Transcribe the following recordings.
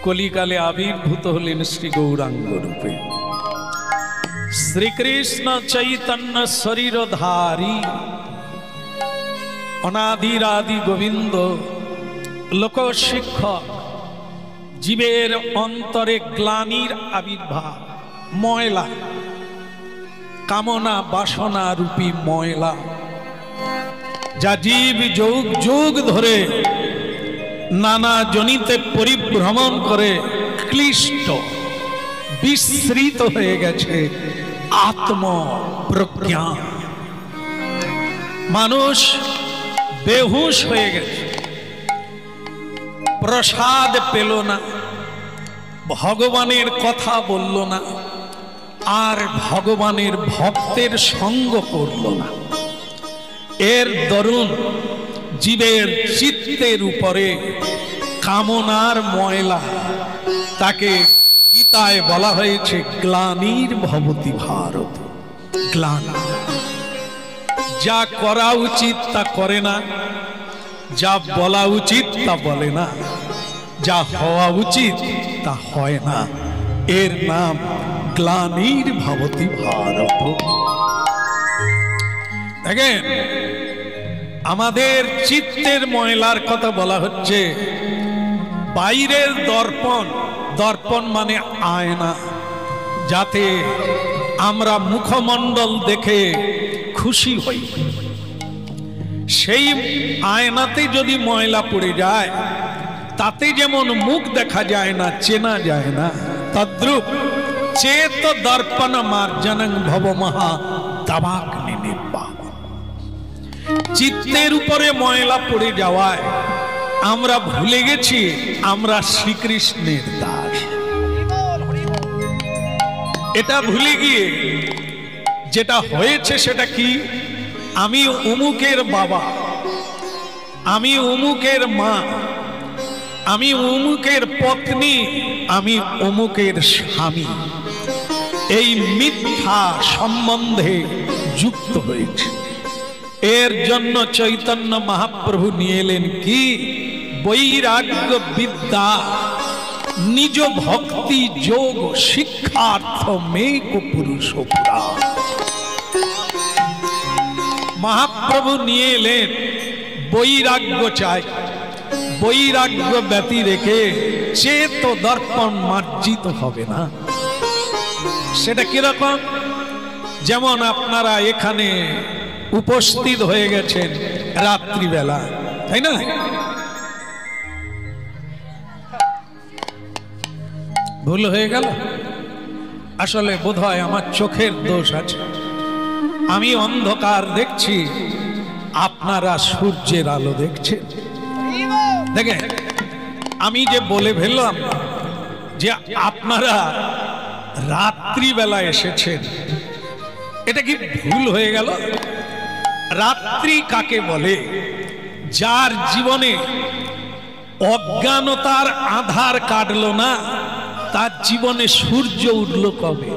কলিকালে আবির্ভূত হলেন শ্রী গৌরাঙ্গ রূপে। শ্রীকৃষ্ণ চৈতন্য শরীরধারী অনাদির আদি গোবিন্দ লোক শিক্ষক, জীবের অন্তরে গ্লানির আবির্ভাব, ময়লা কামনা বাসনা রূপী ময়লা, যা জীব যুগ যুগ ধরে নানা জনিতে পরিভ্রমণ করে ক্লিষ্ট বিস্মৃত হয়ে গেছে আত্ম প্রজ্ঞা। মানুষ বেহুশ হয়ে গেছে, প্রসাদ পেল না, ভগবানের কথা বলল না, আর ভগবানের ভক্তের সঙ্গ করল না। এর দরুন জীবের চিত্তের উপরে কামনার ময়লা, তাকে গীতায় বলা হয়েছে গ্লানির ভবতি ভারত। গ্লানি, যা করা উচিত তা করে না, যা বলা উচিত তা বলে না, যা হওয়া উচিত তা হয় না। এর নাম গ্লানির ভবতি ভারত। দেখেন, আমাদের চিত্তের ময়লার কথা বলা হচ্ছে। বাইরের দর্পণ, দর্পণ মানে আয়না, যাতে আমরা মুখমণ্ডল দেখে খুশি হই। সেই আয়নাতে যদি ময়লা পড়ে যায়, তাতে যেমন মুখ দেখা যায় না, চেনা যায় না, তদ্রূপ চেত দর্পণ মার্জনং ভব মহা দাবাগ্নি নির্বাণ। চিত্তের উপরে ময়লা পড়ে যাওয়ায় আমরা ভুলে গেছি আমরা শ্রীকৃষ্ণের দাস। এটা ভুলে গিয়ে যেটা হয়েছে সেটা কি, আমি অমুকের বাবা, আমি অমুকের মা, আমি অমুকের পত্নী, আমি অমুকের স্বামী, এই মিথ্যা সম্বন্ধে যুক্ত হয়েছে। এর জন্য চৈতন্য মহাপ্রভু নিয়ে এলেন কি, বৈরাগ্য বিদ্যা নিজ ভক্তি যোগ শিক্ষার্থ মেক পুরুষ পুরা। মহাপ্রভু নিয়ে এলেন বৈরাগ্য চাই, বৈরাগ্য ব্যতি রেখে চেত দর্পণ মার্জিত হবে না। সেটা কিরকম? যেমন আপনারা এখানে উপস্থিত হয়ে গেছেন রাত্রিবেলা, তাই না? ভুল হয়ে গেল? আসলে বোধহয় আমার চোখের দোষ আছে। আমি অন্ধকার দেখছি, আপনারা সূর্যের আলো দেখছেন। দেখেন, আমি যে বলে ফেললাম যে আপনারা রাত্রিবেলা এসেছেন, এটা কি ভুল হয়ে গেল? রাত্রি কাকে বলে? যার জীবনে অজ্ঞানতার আধার কাটলো না, তার জীবনে সূর্য উঠল কবে?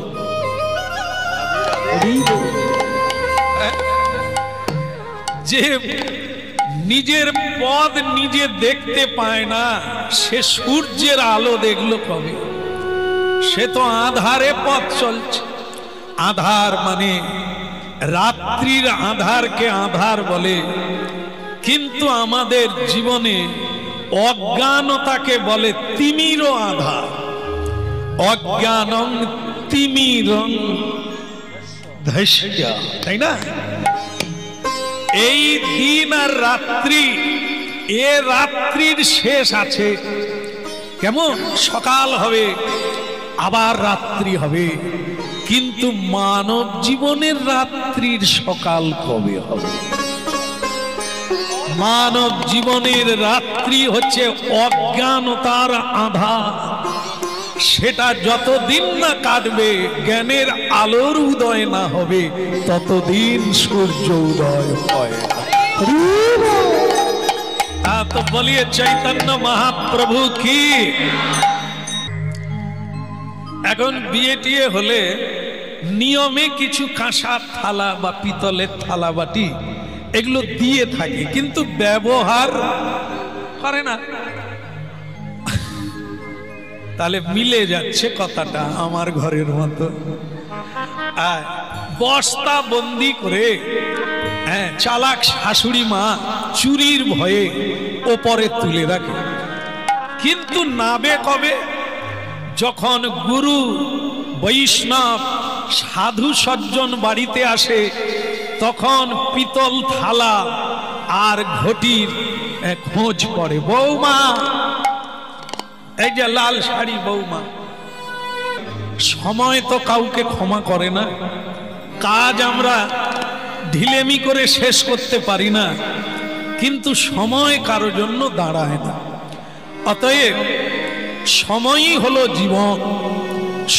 যে নিজের পথ নিজে দেখতে পায় না, সে সূর্যের আলো দেখলো কবে? সে তো আধারে পথ চলছে। আধার মানে রাত্রির আধারকে আধার বলে, কিন্তু আমাদের জীবনে অজ্ঞানতাকে বলে তিমির আধার। অজ্ঞানং তিমিরং ধৈর্য, তাই না? এই দিন আর রাত্রি, এ রাত্রির শেষ আছে। কেমন? সকাল হবে, আবার রাত্রি হবে, কিন্তু মানব জীবনের রাত্রির সকাল কবে হবে? মানব জীবনের রাত্রি হচ্ছে অজ্ঞানতার আধার। সেটা যতদিন না কাটবে, জ্ঞানের আলোর উদয় না হবে, ততদিন সূর্য উদয় হয় না। তা তো বলিয়ে চৈতন্য মহাপ্রভু কি। এখন বিয়ে টিয়ে হলে নিয়মে কিছু কাঁসার থালা বা পিতলের থালা বাটি এগুলো দিয়ে থাকে, কিন্তু ব্যবহার করে না। তাহলে মিলে যাচ্ছে কথাটা আমার ঘরের মতো। বস্তা বন্দি করে চালাক শাশুড়ি মা চুরির ভয়ে ওপরে তুলে রাখে, কিন্তু নাবে কবে? যখন গুরু বৈষ্ণব সাধু সজ্জন বাড়িতে আসে, তখন পিতল থালা আর ঘটির খোঁজ পড়ে। বৌমা, এই যে লাল শাড়ি বৌমা। সময় তো কাউকে ক্ষমা করে না, কাজ আমরা ঢিলেমি করে শেষ করতে পারি না, কিন্তু সময় কারো জন্য দাঁড়ায় না। অতএব সময়ই হলো জীবন,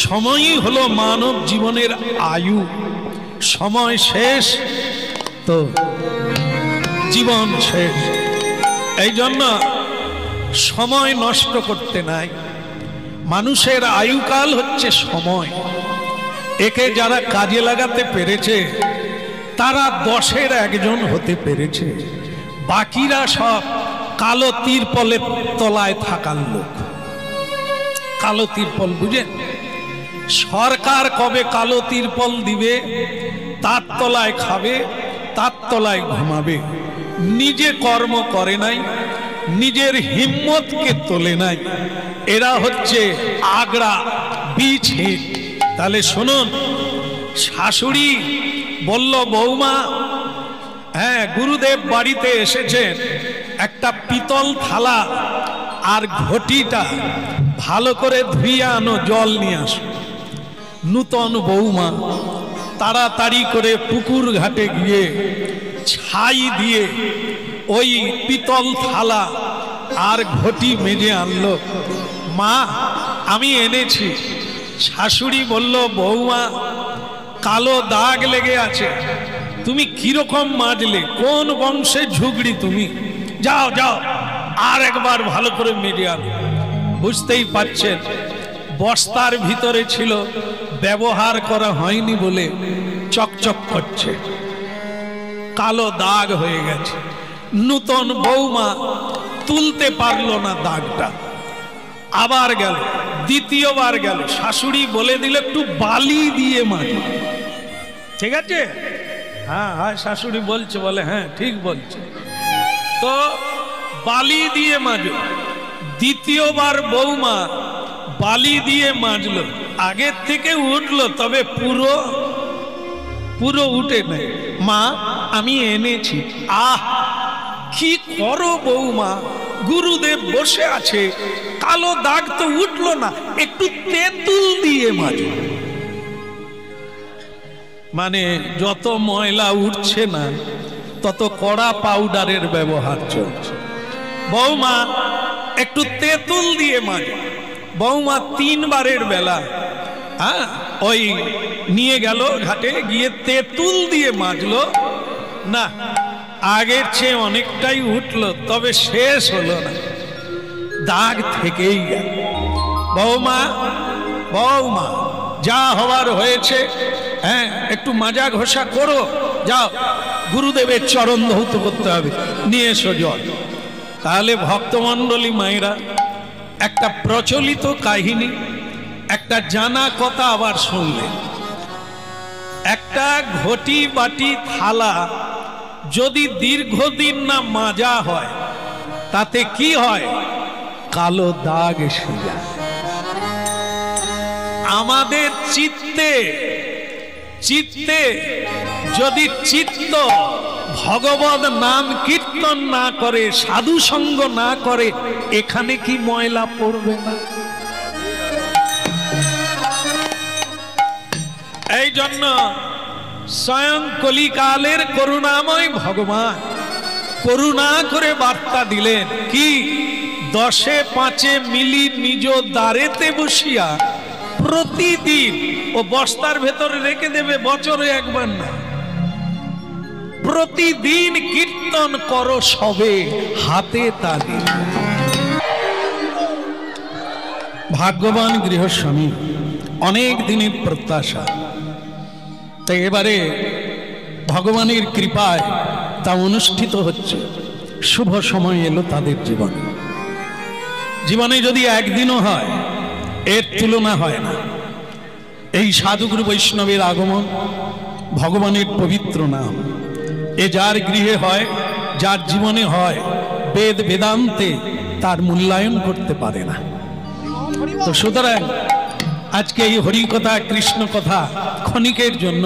সময়ই হলো মানব জীবনের আয়ু। সময় শেষ তো জীবন শেষ। এই জন্য সময় নষ্ট করতে নাই। মানুষের আয়ুকাল হচ্ছে সময়। একে যারা কাজে লাগাতে পেরেছে তারা 10-এর একজন হতে পেরেছে, বাকিরা সব কালো তিরপলের তলায় থাকার লোক। কালো তিরপল বুঝেন? সরকার কবে কালো তিরপল দিবে, তার তলায় খাবে, তার তলায় ঘুমাবে। নিজে কর্ম করে নাই, নিজের হিম্মতকে তোলে নাই। এরা হচ্ছে আগড়া বীজহীন। তাহলে শুনুন, শাশুড়ি বলল, বৌমা, গুরুদেব বাড়িতে এসেছেন, একটা পিতল থালা আর ঘটিটা ভালো করে ধুয়ে আনো, জল নিয়ে আসো। নূতন বৌমা তাড়াতাড়ি করে পুকুর ঘাটে গিয়ে ছাই দিয়ে ওই পিতল থালা আর ঘটি মেজে আনলো। মা, আমি এনেছি। শাশুড়ি বলল, বৌমা, কালো দাগ লেগে আছে, তুমি কিরকম মাজলে? কোন বংশে ঝুগড়ি তুমি? যাও যাও, আর একবার ভালো করে মেজে আনো। বুঝতেই পারছেন, বস্তার ভিতরে ছিল, ব্যবহার করা হয়নি বলে চকচক করছে, কালো দাগ হয়ে গেছে। নূতন বৌমা তুলতে পারলো না দাগটা। আবার গেল, দ্বিতীয়বার গেল, শাশুড়ি বলে দিল, একটু বালি দিয়ে মাজি। ঠিক আছে? হ্যাঁ হ্যাঁ, শাশুড়ি বলছে, বলে হ্যাঁ ঠিক বলছে। তো বালি দিয়ে মাজো। দ্বিতীয়বার বৌমা বালি দিয়ে মাজলো, আগের থেকে উঠলো, তবে পুরো উঠে নেই। মা, আমি এনেছি। আহ, কি করো বৌমা? গুরুদেব বসে আছে, কালো দাগ তো উঠলো না, একটু তেঁতুল দিয়ে মাজো। মানে যত ময়লা উঠছে না, তত কড়া পাউডারের ব্যবহার চলছে। বৌমা, একটু তেঁতুল দিয়ে মাজো। বৌমা 3 বারের বেলা ওই নিয়ে গেল ঘাটে, গিয়ে তেঁতুল দিয়ে মাজলো। না, আগের চেয়ে অনেকটাই উঠলো, তবে শেষ হলো না, দাগ থেকেই গেল। বৌমা, বৌমা, যা হওয়ার হয়েছে, একটু মাজা ঘষা করো, যাও, গুরুদেবের চরণ ধৌত করতে হবে, নিয়ে এসো জল। তাহলে ভক্তমণ্ডলী মায়েরা, একটা প্রচলিত কাহিনী, একটা জানা কথা আবার শুনলেন। একটা ঘটি বাটি থালা যদি দীর্ঘদিন না মাজা হয়, তাতে কি হয়? কালো দাগ এসে যায়। আমাদের চিত্তে যদি চিত্ত ভগবত নাম কীর্তন না করে, সাধু সঙ্গ না করে, এখানে কি ময়লা পড়বে না? এই জন্য স্বয়ং কলিকালের করুণাময় ভগবান করুণা করে বার্তা দিলেন, কি 10-5 মিলি নিজ দ্বারেতে বসিয়া প্রতিদিন, ও বস্তার ভেতরে রেখে দেবে, বছরে একবার না, প্রতিদিন কীর্তন করো সবে হাতে তালি। ভাগ্যবান গৃহস্বামী, অনেক দিনের প্রত্যাশা, তাই এবারে ভগবানের কৃপায় তা অনুষ্ঠিত হচ্ছে। শুভ সময় এলো তাদের জীবনে। জীবনে যদি একদিনও হয়, এর তুলনা হয় না। এই সাধুগুরু বৈষ্ণবের আগমন ভগবানের পবিত্র নাম, এ যার গৃহে হয়, যার জীবনে হয়, বেদ বেদান্তে তার মূল্যায়ন করতে পারে না। তো সুতরাং আজকে এই হরিকথা কৃষ্ণ কথা ক্ষণিকের জন্য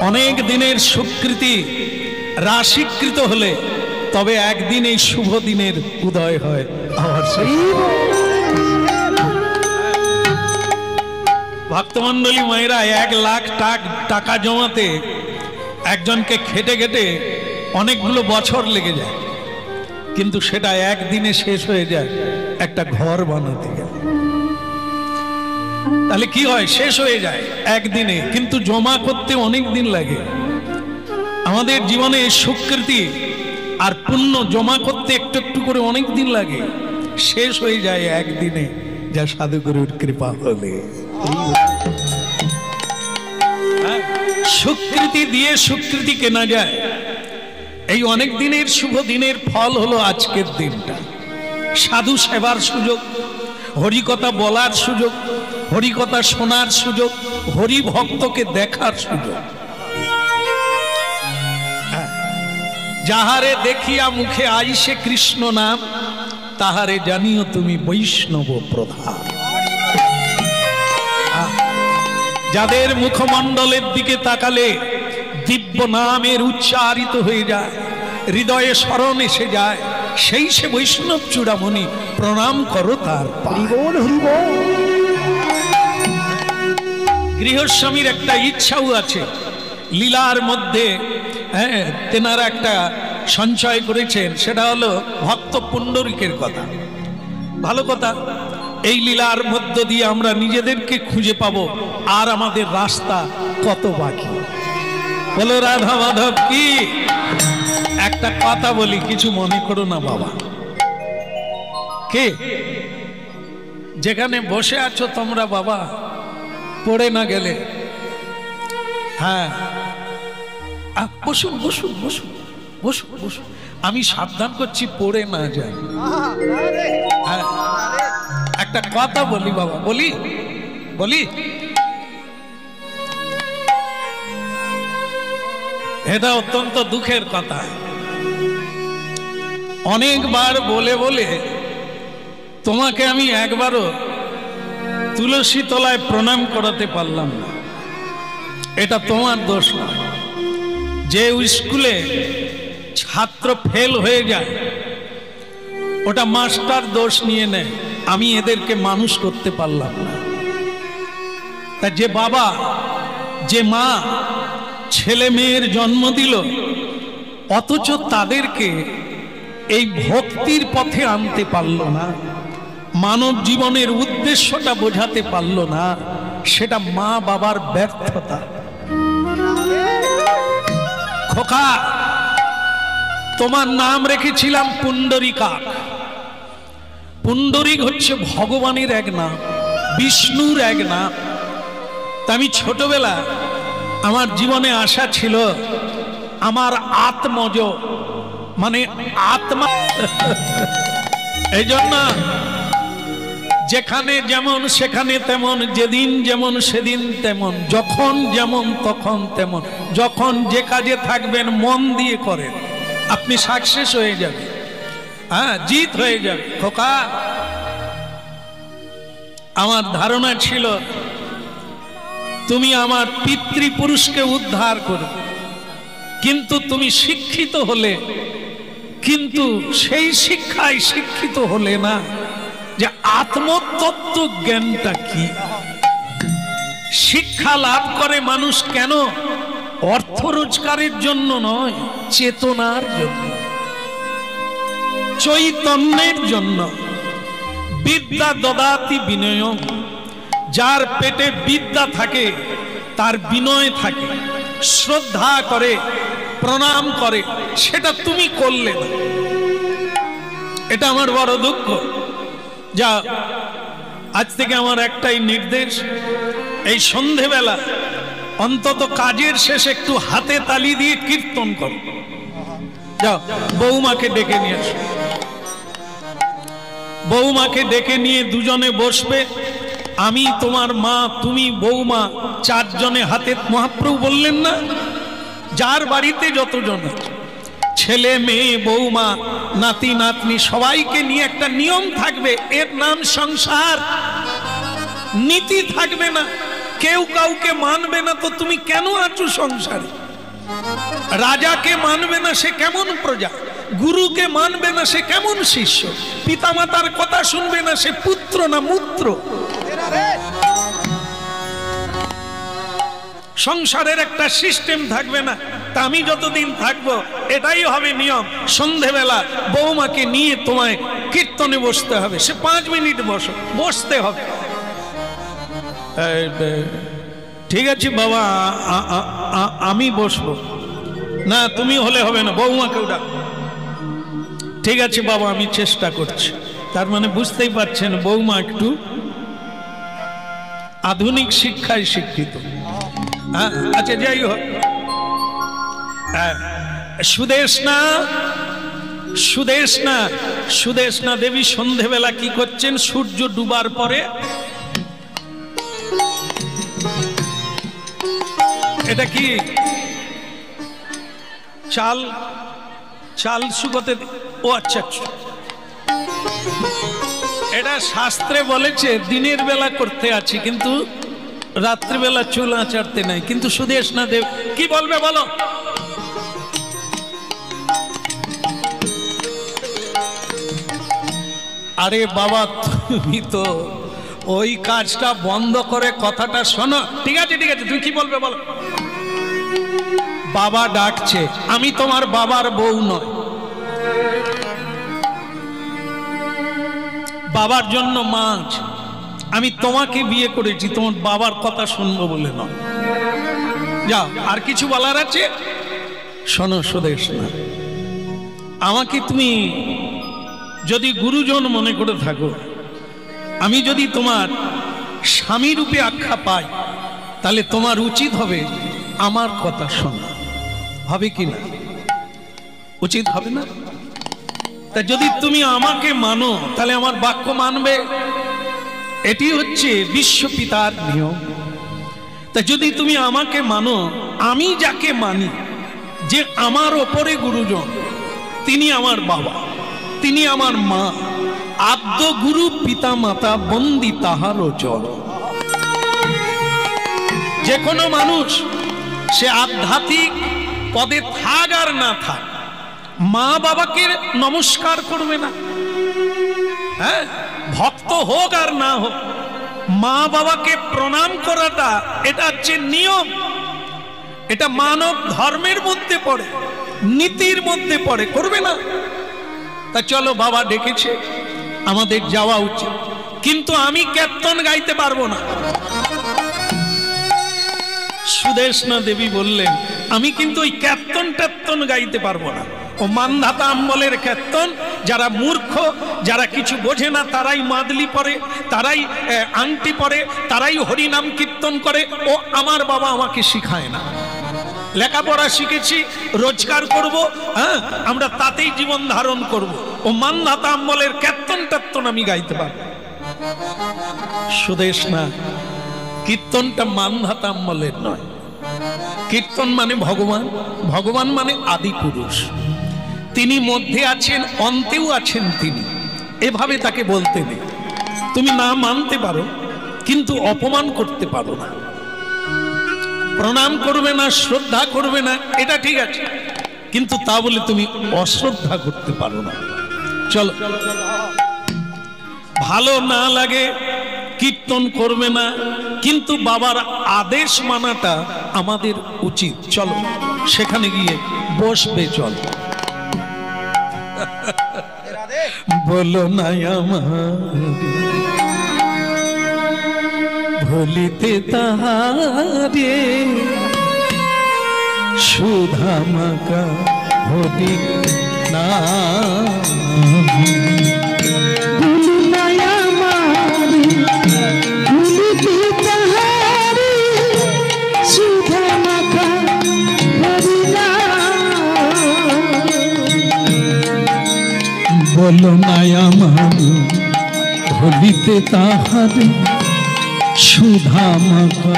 অনেক দিনের সুকৃতি রাশিকৃত হলে তবে একদিন এই শুভ দিনের উদয় হয়। ভক্তমণ্ডলী মায়েরা 1 লাখ টাকা জমাতে একজনকে খেটে খেটে অনেকগুলো বছর লেগে যায়, কিন্তু সেটা একদিনে শেষ হয়ে যায় একটা ঘর বানাতে গেলে। তাহলে কি হয়, শেষ হয়ে যায় একদিনে, কিন্তু জমা করতে অনেক দিন লাগে। আমাদের জীবনে সুকৃতি আর পুণ্য জমা করতে একটু একটু করে অনেক দিন লাগে, শেষ হয়ে যায় একদিনে, যা সাধুগুরুর কৃপা হলে। সুকৃতি দিয়ে সুকৃতি কেনা যায়। এই অনেক দিনের শুভ দিনের ফল হলো আজকের দিনটা। সাধু সেবার সুযোগ, হরিকথা বলার সুযোগ, হরিকথা শোনার সুযোগ, হরি ভক্তকে দেখার সুযোগ। যাহারে দেখিয়া মুখে আইসে কৃষ্ণ নাম, তাহারে জানিও তুমি বৈষ্ণব প্রধান। যাদের মুখমণ্ডলের দিকে তাকালে দিব্য নামের উচ্চারিত হয়ে যায়, হৃদয়ে স্মরণ এসে যায়, সেই সে বৈষ্ণব চূড়ামণি, প্রণাম করো তার পায়ে। গৃহস্বামীর একটা ইচ্ছাও আছে, লীলার মধ্যে তেনারা একটা সঞ্চয় করেছেন, সেটা হলো ভক্ত পুণ্ডরিকের কথা। ভালো কথা, এই লীলার মধ্য দিয়ে আমরা নিজেদেরকে খুঁজে পাবো, আর আমাদের রাস্তা কত বাকি। বলো রাধা মাধব কি। একটা কথা বলি, কিছু মনে করো না বাবা। কে যেখানে বসে আছো তোমরা বাবা, পড়ে না গেলে, হ্যাঁ বসুন বসুন বসুন বসুন বসুন, আমি সাবধান করছি পড়ে না যায়। হ্যাঁ একটা কথা বলি বাবা, বলি বলি, এটা অত্যন্ত দুঃখের কথা। অনেকবার বলে বলে তোমাকে আমি একবারও তুলসী তলায় প্রণাম করাতে পারলাম না। এটা তোমার দোষ না। যে স্কুলে ছাত্র ফেল হয়ে যায়, ওটা মাস্টার দোষ নিয়ে নেয়, আমি এদেরকে মানুষ করতে পারলাম না। তা যে বাবা যে মা ছেলে মেয়ের জন্ম দিল, অথচ তাদেরকে এই ভক্তির পথে আনতে পারল না, মানব জীবনের উদ্দেশ্যটা বোঝাতে পারল না, সেটা মা বাবার ব্যর্থতা। খোকা, তোমার নাম রেখেছিলাম পুণ্ডরিকা। পুণ্ডরিক হচ্ছে ভগবানের এক নাম, বিষ্ণুর এক নাম। তা আমি ছোটবেলা আমার জীবনে আশা ছিল আমার আত্মজ মানে আত্মা, এই জন্য যেখানে যেমন সেখানে তেমন, যেদিন যেমন সেদিন তেমন, যখন যেমন তখন তেমন, যখন যে কাজে থাকবেন মন দিয়ে করেন, আপনি সাকসেস হয়ে যাবেন, হ্যাঁ জিত হয়ে যাবে। খোকা, আমার ধারণা ছিল তুমি আমার পিতৃপুরুষকে উদ্ধার করবে, কিন্তু তুমি শিক্ষিত হলে, কিন্তু সেই শিক্ষায় শিক্ষিত হলে না যে আত্মতত্ত্ব জ্ঞানটা কি। শিক্ষা লাভ করে মানুষ কেন? অর্থ রোজগারের জন্য নয়, চেতনার জন্য, চৈতন্যের জন্য। বিদ্যা দদাতি বিনয়ম, যার পেটে বিদ্যা থাকে তার বিনয় থাকে, শ্রদ্ধা করে, প্রণাম করে, সেটা তুমি করলে না। এটা আমার বড় দুঃখ। যা আজ থেকে আমার একটাই নির্দেশ, এই সন্ধেবেলা অন্তত কাজের শেষে একটু হাতে তালি দিয়ে কীর্তন করো। যাও বৌমাকে ডেকে নিয়ে আসো, বৌমাকে ডেকে নিয়ে দুজনে বসবে, আমি তোমার মা, তুমি বৌমা, চারজনে হাতে মহাপ্রভু বললেন না, যার বাড়িতে যতজন আছে, ছেলে মেয়ে বৌমা নাতি নাতনি সবাইকে নিয়ে একটা নিয়ম থাকবে, এর নাম সংসার। নীতি থাকবে না, কেউ কাউকে মানবে না, তো তুমি কেন আছো সংসারে? রাজাকে মানবে না, সে কেমন প্রজা? গুরুকে মানবে না, সে কেমন শিষ্য? পিতামাতার কথা শুনবে না, সে পুত্র না মূত্র? সংসারের একটা সিস্টেম থাকবে না। তা আমি যতদিন থাকবো এটাই হবে নিয়ম। সন্ধেবেলা বৌমাকে নিয়ে তোমায় কীর্তনে বসতে হবে, সে 5 মিনিট বসতে হবে। ঠিক আছে বাবা, আমি বসবো না, তুমি হলে হবে না, বৌমাকে ডাক। ঠিক আছে বাবা, আমি চেষ্টা করছি। তার মানে বুঝতেই পারছেন বৌমা একটু আধুনিক শিক্ষায় শিক্ষিত। আচ্ছা যাই হোক, সুদেশনা দেবী সন্ধেবেলা কি করছেন? সূর্য ডুবার পরে এটা কি চাল শুকোতে? ও আচ্ছা, এটা শাস্ত্রে বলেছে দিনের বেলা করতে আছে, কিন্তু রাত্রিবেলা চুল আঁচাড়তে নাই। কিন্তু সুদেশনা দেব কি বলবে বলো? আরে বাবা, তুমি তো ওই কাজটা বন্ধ করে কথাটা শোনো। ঠিক আছে ঠিক আছে, তুমি কি বলবে বলো? বাবা ডাকছে, আমি তোমার বাবার বউ নয়, বাবার জন্য মাছ, আমি তোমাকে বিয়ে করেছি, তোমার বাবার কথা শুনবো বলে নয়। যাও, আর কিছু বলার আছে? শোনো সুদেশনা, আমাকে তুমি যদি গুরুজন মনে করে থাকো, আমি যদি তোমার স্বামী রূপে আখ্যা পাই, তাহলে তোমার উচিত হবে আমার কথা শোনা। হবে কি না? উচিত হবে না? তা যদি তুমি আমাকে মানো, তাহলে আমার বাক্য মানবে। এটি হচ্ছে বিশ্বপিতার নিয়ম। তা যদি তুমি আমাকে মানো, আমি যাকে মানি, যে আমার ওপরে গুরুজন, তিনি আমার বাবা, তিনি আমার মা, আদ্য গুরু পিতা মাতা বন্দি তাহারও চর। যে কোনো মানুষ সে আধ্যাত্মিক পদে থাক আর না থাক, মা বাবাকে নমস্কার করবে না। হ্যাঁ, ভক্ত হোক আর না হোক, মা বাবাকে প্রণাম করাটা এটা হচ্ছে নিয়ম। এটা মানব ধর্মের মধ্যে পড়ে, নীতির মধ্যে পড়ে, করবে না? তা চলো, বাবা ডেকেছে, আমাদের যাওয়া উচিত। কিন্তু আমি কীর্তন গাইতে পারবো না। সুদেশনা দেবী বললেন, আমি কিন্তু ওই কীর্তন গাইতে পারবো না। ও মানধাতা আম্বলের কীর্তন, যারা মূর্খ, যারা কিছু বোঝে না, তারাই মাদলি পরে, তারাই আংটি পরে, তারাই হরিনাম কীর্তন করে। ও আমার বাবা আমাকে শিখায় না। লেখাপড়া শিখেছি, রোজগার করব, হ্যাঁ, আমরা তাতেই জীবন ধারণ করব। ও মানধাতা আম্বলের কীর্তন আমি গাইতে পারবো। সুদেশনা, কীর্তনটা মানধাতা আম্বলের নয়। কীর্তন মানে ভগবান, ভগবান মানে আদি পুরুষ। তিনি মধ্যে আছেন, অন্তেও আছেন তিনি, এভাবে তাকে বলতে নেই। তুমি না মানতে পারো, কিন্তু অপমান করতে পারো না। প্রণাম করবে না, শ্রদ্ধা করবে না, এটা ঠিক আছে, কিন্তু তা বলে তুমি অশ্রদ্ধা করতে পারো না। চলো, ভালো না লাগে কীর্তন করবে না, কিন্তু বাবার আদেশ মানাটা আমাদের উচিত। চলো সেখানে গিয়ে বসবে। চল, বলো না আমার ভুলিতে তাহারে, সুধামাকা হরি না। বলো না আমার ভুলিতে তাহারে, সুধা মাখা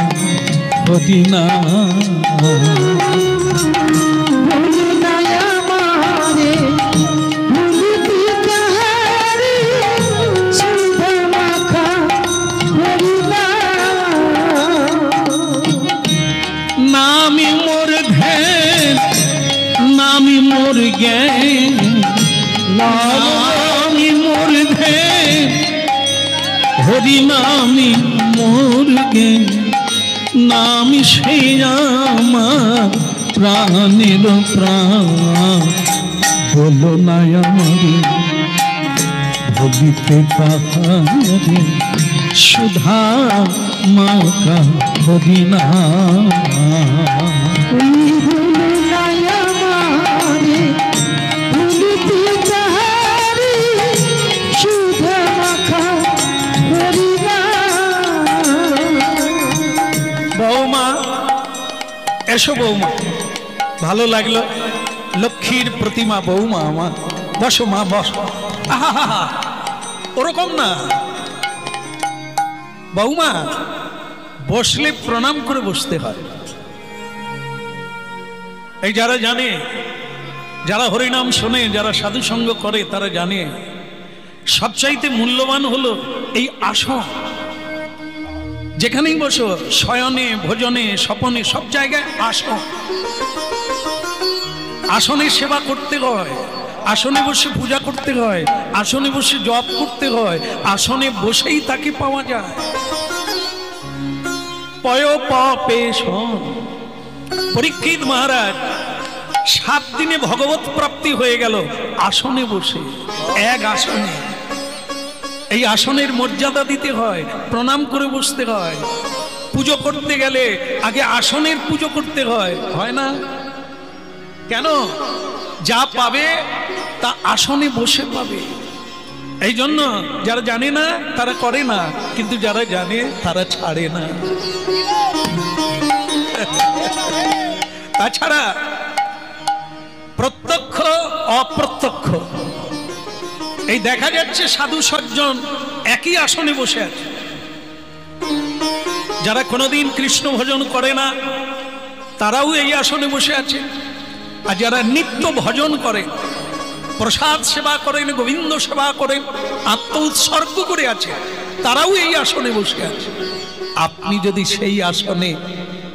হরিনা নামি মোর ধ্যান নামি মোর জ্ঞান নামি মোর ধ্যান হরি নামি মোর জ্ঞান নামি সেই আমার প্রাণের প্রাণ বলো না আমারে ভুলিতে পাহাড়ে সুধা মাখা হরিনা বৌমা এসো বৌমা ভালো লাগলো লক্ষ্মীর প্রতিমা বৌমা আমার বসো মা বসো আহা ওরকম না বৌমা বসলে প্রণাম করে বসতে হয় এই যারা জানে যারা হরিনাম শোনে যারা সাধু সঙ্গ করে তারা জানে সবচাইতে মূল্যবান হলো এই আসন যেখানেই বসো শয়নে ভোজনে স্বপনে সব জায়গায় আসন আসনে সেবা করতে হয় আসনে বসে পূজা করতে হয় আসনে বসে জপ করতে হয় আসনে বসেই তাকে পাওয়া যায় পরীক্ষিত মহারাজ 7 দিনে ভগবত প্রাপ্তি হয়ে গেল আসনে বসে এক আসনে এই আসনের মর্যাদা দিতে হয় প্রণাম করে বসতে হয় পুজো করতে গেলে আগে আসনের পুজো করতে হয় হয় না কেন যা পাবে তা আসনে বসে পাবে এই জন্য যারা জানে না তারা করে না কিন্তু যারা জানে তারা ছাড়ে না তাছাড়া প্রত্যক্ষ অপ্রত্যক্ষ এই দেখা যাচ্ছে সাধু সজ্জন একই আসনে বসে আছে যারা কোনোদিন কৃষ্ণ ভজন করে না তারাও এই আসনে বসে আছে আর যারা নিত্য ভজন করে প্রসাদ সেবা করেন গোবিন্দ সেবা করেন আত্ম উৎসর্গ করে আছে তারাও এই আসনে বসে আছে আপনি যদি সেই আসনে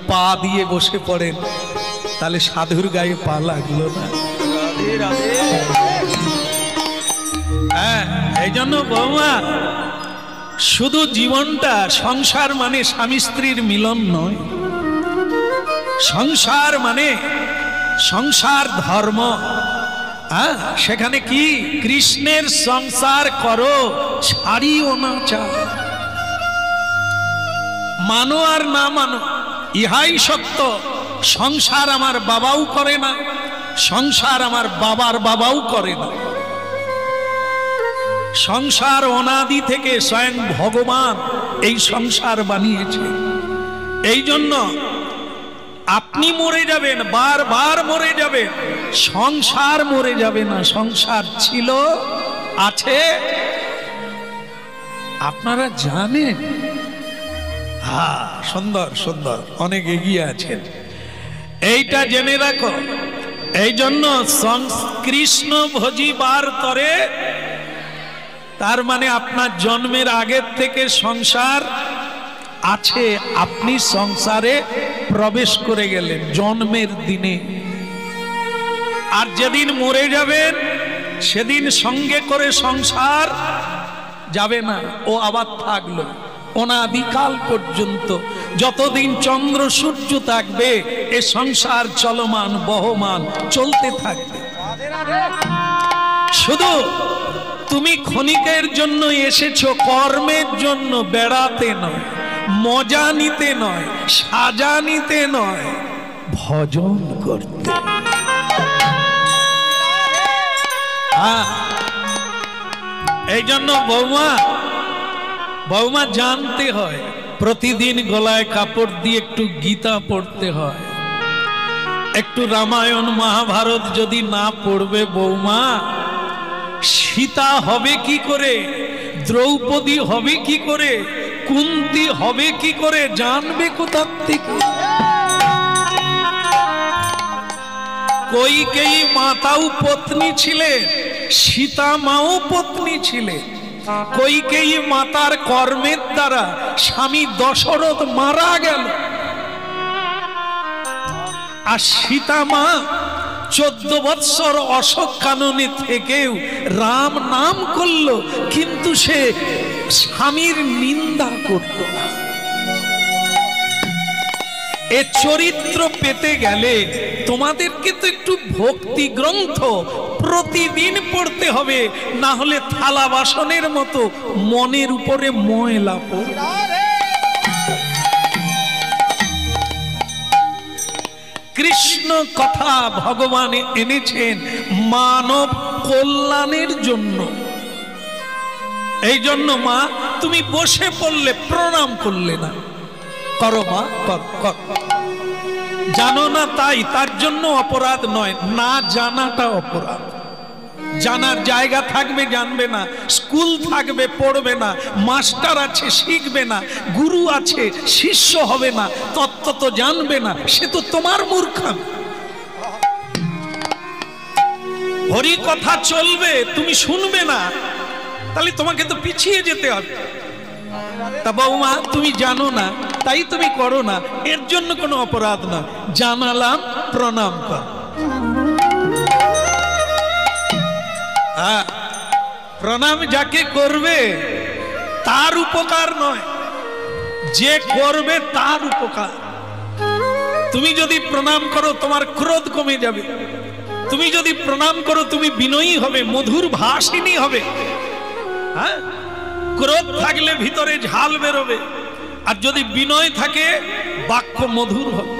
পা দিয়ে বসে পড়েন তাহলে সাধুর গায়ে পা লাগলো না হ্যাঁ এই জন্য বৌমা শুধু জীবনটা সংসার মানে স্বামী স্ত্রীর মিলন নয় সংসার মানে সংসার ধর্ম সেখানে কি কৃষ্ণের সংসার করো ছাড়িও না চা মানো আর না মানো ইহাই সত্য সংসার আমার বাবাও করে না সংসার আমার বাবার বাবাও করে না সংসার অনাদি থেকে স্বয়ং ভগবান এই সংসার বানিয়েছে এই জন্য আপনি মরে যাবেন বারবার মরে যাবেন সংসার মরে যাবে না সংসার ছিল আছে আপনারা জানেন হ্যাঁ সুন্দর সুন্দর অনেক এগিয়ে আছেন এইটা জেনে রাখো এই জন্য কৃষ্ণ ভোজি বার করে তার মানে আপনার জন্মের আগের থেকে সংসার আছে আপনি সংসারে প্রবেশ করে গেলেন জন্মের দিনে আর যেদিন মরে যাবেন সেদিন সঙ্গে করে সংসার যাবে না ও আবার থাকলো অনাদিকাল পর্যন্ত যতদিন চন্দ্র সূর্য থাকবে এ সংসার চলমান বহমান চলতে থাকবে শুধু তুমি ক্ষণিকের জন্য এসেছো কর্মের জন্য বেড়াতে নয় মজা নিতে নয় সাজা নিতে নয় ভজন করতে এই জন্য বৌমা জানতে হয় প্রতিদিন গলায় কাপড় দিয়ে একটু গীতা পড়তে হয় একটু রামায়ণ মহাভারত যদি না পড়বে বৌমা সীতা হবে কি করে দ্রৌপদী হবে কি করে, কুন্তি হবে কি করে, জানবে কোথা থেকে? কৈকেয়ী মাতাও পত্নী ছিলেন, সীতা মাও পত্নী ছিলেন। কৈকেয়ী মাতার কর্মের দ্বারা স্বামী দশরথ মারা গেল, আর সীতা মা 14 বৎসর অশোক কাননে থেকেও রাম নাম করলো, কিন্তু সে স্বামীর নিন্দা করত না। এ চরিত্র পেতে গেলে তোমাদেরকে তো একটু ভক্তি গ্রন্থ প্রতিদিন পড়তে হবে, না হলে থালা বাসনের মতো মনের উপরে ময়লা পড়বে। কৃষ্ণ কথা ভগবান এনেছেন মানব কল্যাণের জন্য। এই জন্য মা তুমি বসে পড়লে প্রণাম করলে না, করো মা, কর। জানো না তাই তার জন্য অপরাধ নয়, না জানাটা অপরাধ। জানার জায়গা থাকবে জানবে না, স্কুল থাকবে পড়বে না, মাস্টার আছে শিখবে না, গুরু আছে শিষ্য হবে না, তত্ত্ব তো জানবে না, সে তো তোমার মূর্খামি। হরি কথা চলবে তুমি শুনবে না, তাহলে তোমাকে তো পিছিয়ে যেতে হবে। তা বৌমা তুমি জানো না তাই তুমি করো না, এর জন্য কোনো অপরাধ না। জানালাম, প্রণাম কর। প্রণাম যাকে করবে তার উপকার নয়, যে করবে তার উপকার। তুমি যদি প্রণাম করো তোমার ক্রোধ কমে যাবে, তুমি যদি প্রণাম করো তুমি বিনয়ী হবে, মধুর ভাষিনী হবে। হ্যাঁ, ক্রোধ থাকলে ভিতরে ঝাল বেরোবে, আর যদি বিনয় থাকে বাক্য মধুর হবে।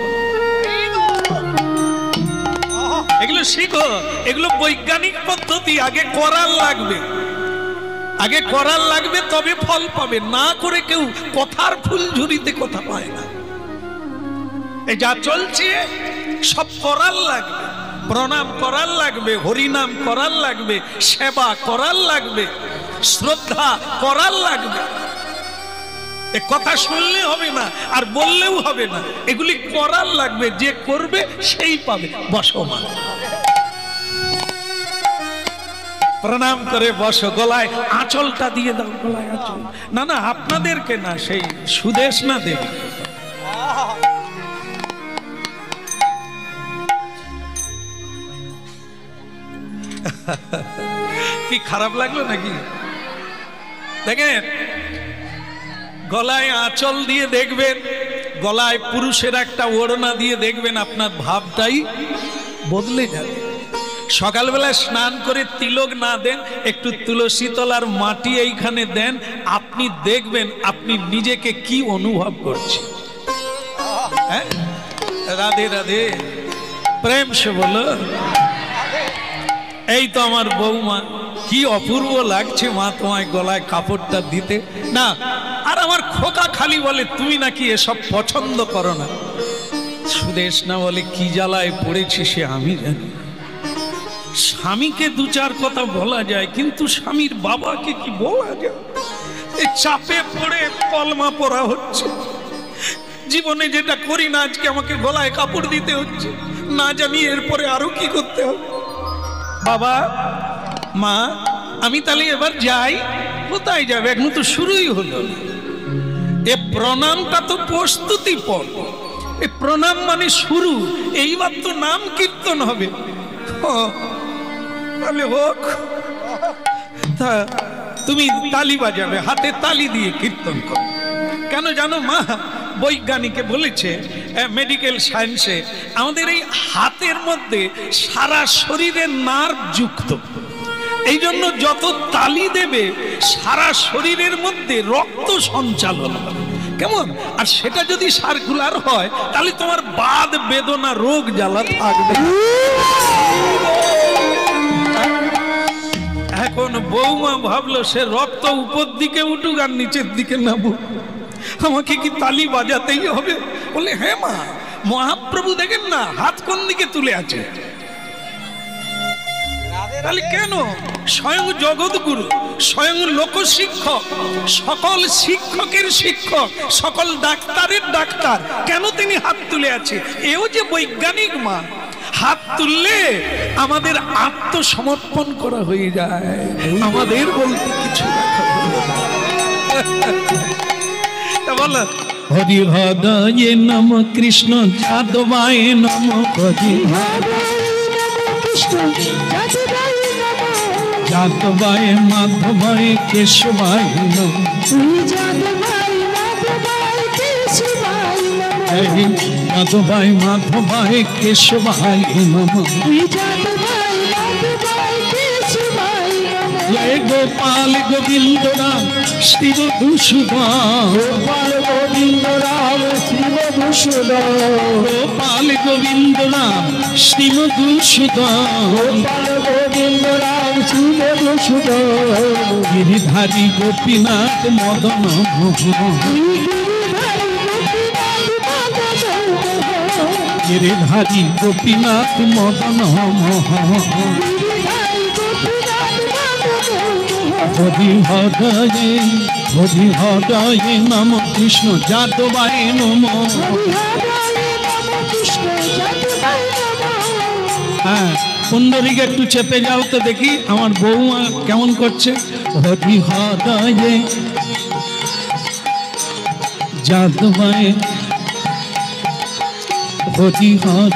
এগুলো শিখো, এগুলো বৈজ্ঞানিক পদ্ধতি। আগে করার লাগবে, আগে করার লাগবে তবে ফল পাবে, না করে কেউ কথার ফুলঝুরিতে কথা পায় না। এই যা চলছে সব করার লাগবে, প্রণাম করার লাগবে, হরিনাম করার লাগবে, সেবা করার লাগবে, শ্রদ্ধা করার লাগবে। এ কথা শুনলে হবে না আর বললেও হবে না, এগুলি করার লাগবে। যে করবে সেই পাবে। বসো মা, প্রণাম করে বসো। গলায় আঁচলটা দিয়ে দাও, গলায় আঁচল। না না, আপনাদেরকে না, সেই সুদেশ না দেবে। কি খারাপ লাগলো নাকি? দেখেন, গলায় আঁচল দিয়ে দেখবেন, গলায় পুরুষের একটা ওড়না দিয়ে দেখবেন, আপনার ভাবটাই বদলে যাবে। সকালবেলায় স্নান করে তিলক না দেন, একটু তুলসী তলার মাটি এইখানে দেন, আপনি দেখবেন আপনি নিজেকে কি অনুভব করছেন। হ্যাঁ, রাধে রাধে, প্রেম সে বলো। এই তো আমার বৌমা, কি অপূর্ব লাগছে মা তোমায় গলায় কাপড়টা দিতে। না, আর আমার খোকা খালি বলে তুমি নাকি এসব পছন্দ করো না। সুদেশ না বলে কি জ্বালায় পড়েছি সে আমি জানি। স্বামীকে দু চার কথা বলা যায়, কিন্তু স্বামীর বাবাকে কি বলা যায়? এই চাপে পড়ে কলমা পড়া হচ্ছে। জীবনে যেটা করি না আজকে আমাকে গলায় কাপড় দিতে হচ্ছে, না জানি এরপরে আরো কি করতে হবে। বাবা মা, আমি তাহলে এবার যাই। কোথায় যাবে? এখন তো শুরুই হলো। এ প্রণামটা তো প্রস্তুতি পর্ব, এ প্রণাম মানে শুরু। এইবার তো নাম কীর্তন হবে। তাহলে হোক, তুমি তালি বাজাবে, হাতে তালি দিয়ে কীর্তন করো। কেন জানো মা? বৈজ্ঞানিকে বলেছে, মেডিকেল সায়েন্সে, আমাদের এই হাতের মধ্যে সারা শরীরের নার্ভ যুক্ত। এই জন্য যত তালি দেবে সারা শরীরের মধ্যে রক্ত সঞ্চালন হবে। কেমন? আর সেটা যদি সার্কুলার হয় তাহলে তোমার বাদ বেদনা রোগ জ্বালা থাকবে। এখন বৌমা ভাবলো সে রক্ত উপর দিকে উঠুক আর নিচের দিকে নামুক, আমাকে কি তালি বাজাতেই হবে? বলে হ্যাঁ মা, মহাপ্রভু দেখেন না হাত কোন দিকে তুলে আছে। তাহলে কেন স্বয়ং জগৎগুরু, স্বয়ং লোকশিক্ষক, সকল শিক্ষকের শিক্ষক, সকল ডাক্তারের ডাক্তার, কেন তিনি হাত তুলে আছে? এও যে বৈজ্ঞানিক মান। হাত তুললে আমাদের আত্মসমর্পণ করা হয়ে যায়, আমাদের বলতে কিছু বল। হরি হৃদয়ে নম কৃষ্ণ যাদবায় নম, হরি যাদবায় মাধবায় কেশবায় নম, যাদবায় মাধবায় কেশবায় নম, জয় গোপাল গোবিন্দ রাম শ্রী মধুসূদন, গোপাল গোবিন্দ রাম শ্রী মধুসূদন, গোপাল গোবিন্দ রাম শ্রী মধুসূদন, গোপাল গোবিন্দ রাম শ্রী মধুসূদন, গিরিধারী গোপীনাথ মদন মোহন, গিরিধারী গোপীনাথ মদন মোহন, হরি হৃদয়ে, হরি হৃদয়ে নম কৃষ্ণ যাদবায় নম। হ্যাঁ, পুণ্ডরীকে একটু চেপে যাও তো দেখি আমার বৌমা কেমন করছে। হরি হৃদয়ে যাদবায়, হরি হৃদয়ে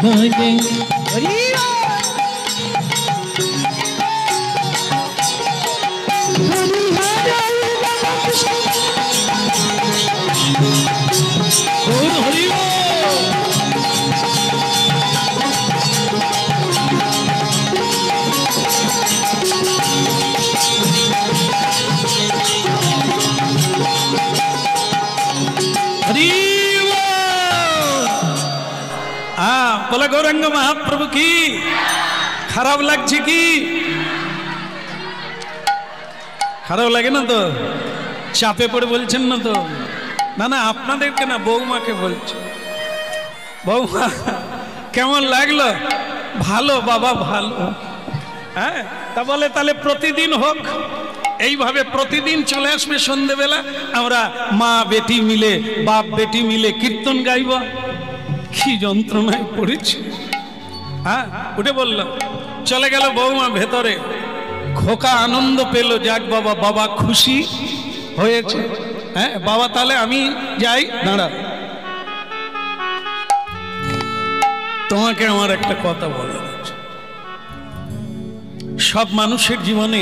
বলে গৌরাঙ্গ মহাপ্রভু কি খারাপ লাগছে? কি খারাপ লাগে না তো? চাপে পড়ে বলছেন না তো? না না, আপনাদেরকে না, বৌমাকে বলছে। বৌমা কেমন লাগলো? ভালো বাবা, ভালো। হ্যাঁ, তা বলে তাহলে প্রতিদিন হোক এইভাবে, প্রতিদিন চলে আসবে সন্ধ্যেবেলা, আমরা মা বেটি মিলে, বাপ বেটি মিলে কীর্তন গাইব। কি যন্ত্রণায় পড়েছি। হ্যাঁ, উঠে বলল, চলে গেল বৌমা ভেতরে। খোকা আনন্দ পেল, যাক বাবা, বাবা খুশি হয়েছে। হ্যাঁ বাবা, তাহলে আমি যাই। দাঁড়া, তোমাকে আমার একটা কথা বলা আছে। সব মানুষের জীবনে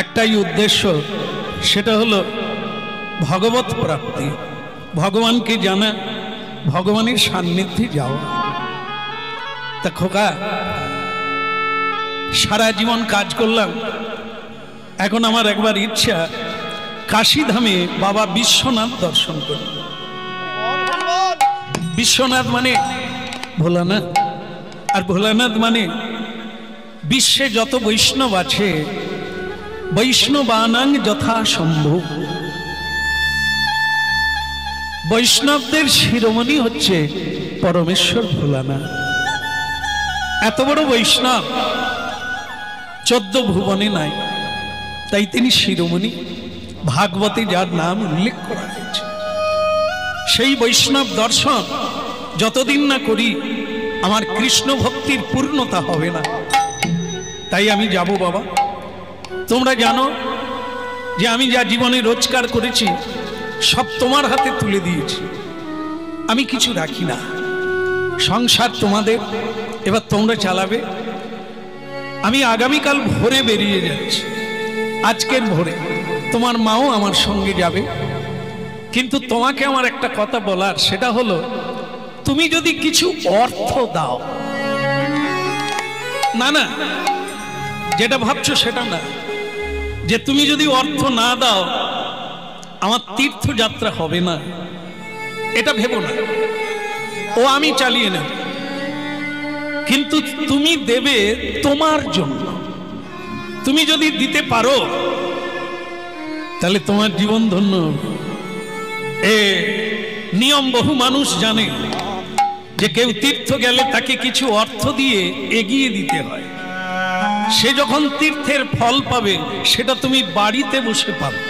একটাই উদ্দেশ্য, সেটা হলো ভগবত প্রাপ্তি, ভগবানকে জানা, ভগবানের সান্নিধ্যে যাওয়া। তা খোকা, সারা জীবন কাজ করলাম, এখন আমার একবার ইচ্ছা কাশীধামে বাবা বিশ্বনাথ দর্শন করব। বিশ্বনাথ মানে ভোলানাথ, আর ভোলানাথ মানে বিশ্বে যত বৈষ্ণব আছে, বৈষ্ণবানাং যথা সম্ভব। বৈষ্ণবদের শিরোমণি হচ্ছে পরমেশ্বর ভোলানাথ। এত বড় বৈষ্ণব 14 ভুবনে নাই, তাই তিনি শিরোমণি। ভাগবতে যার নাম উল্লেখ করা হয়েছে, সেই বৈষ্ণব দর্শন যতদিন না করি আমার কৃষ্ণ ভক্তির পূর্ণতা হবে না। তাই আমি যাব বাবা। তোমরা জানো যে আমি যা জীবনে রোজগার করেছি সব তোমার হাতে তুলে দিয়েছি, আমি কিছু রাখি না। সংসার তোমাদের, এবার তোমরা চালাবে। আমি আগামীকাল ভোরে বেরিয়ে যাচ্ছি, আজকের ভোরে। তোমার মাও আমার সঙ্গে যাবে। কিন্তু তোমাকে আমার একটা কথা বলার, সেটা হলো তুমি যদি কিছু অর্থ দাও, না না, যেটা ভাবছো সেটা না, যে তুমি যদি অর্থ না দাও আমার তীর্থযাত্রা হবে না, এটা ভেবো না। ও আমি চালিয়ে নেব, কিন্তু তুমি দেবে তোমার জন্য। তুমি যদি দিতে পারো তাহলে তোমার জীবন ধন্য। এ নিয়ম বহু মানুষ জানে যে কেউ তীর্থ গেলে তাকে কিছু অর্থ দিয়ে এগিয়ে দিতে হয়। সে যখন তীর্থের ফল পাবে সেটা তুমি বাড়িতে বসে পাবে,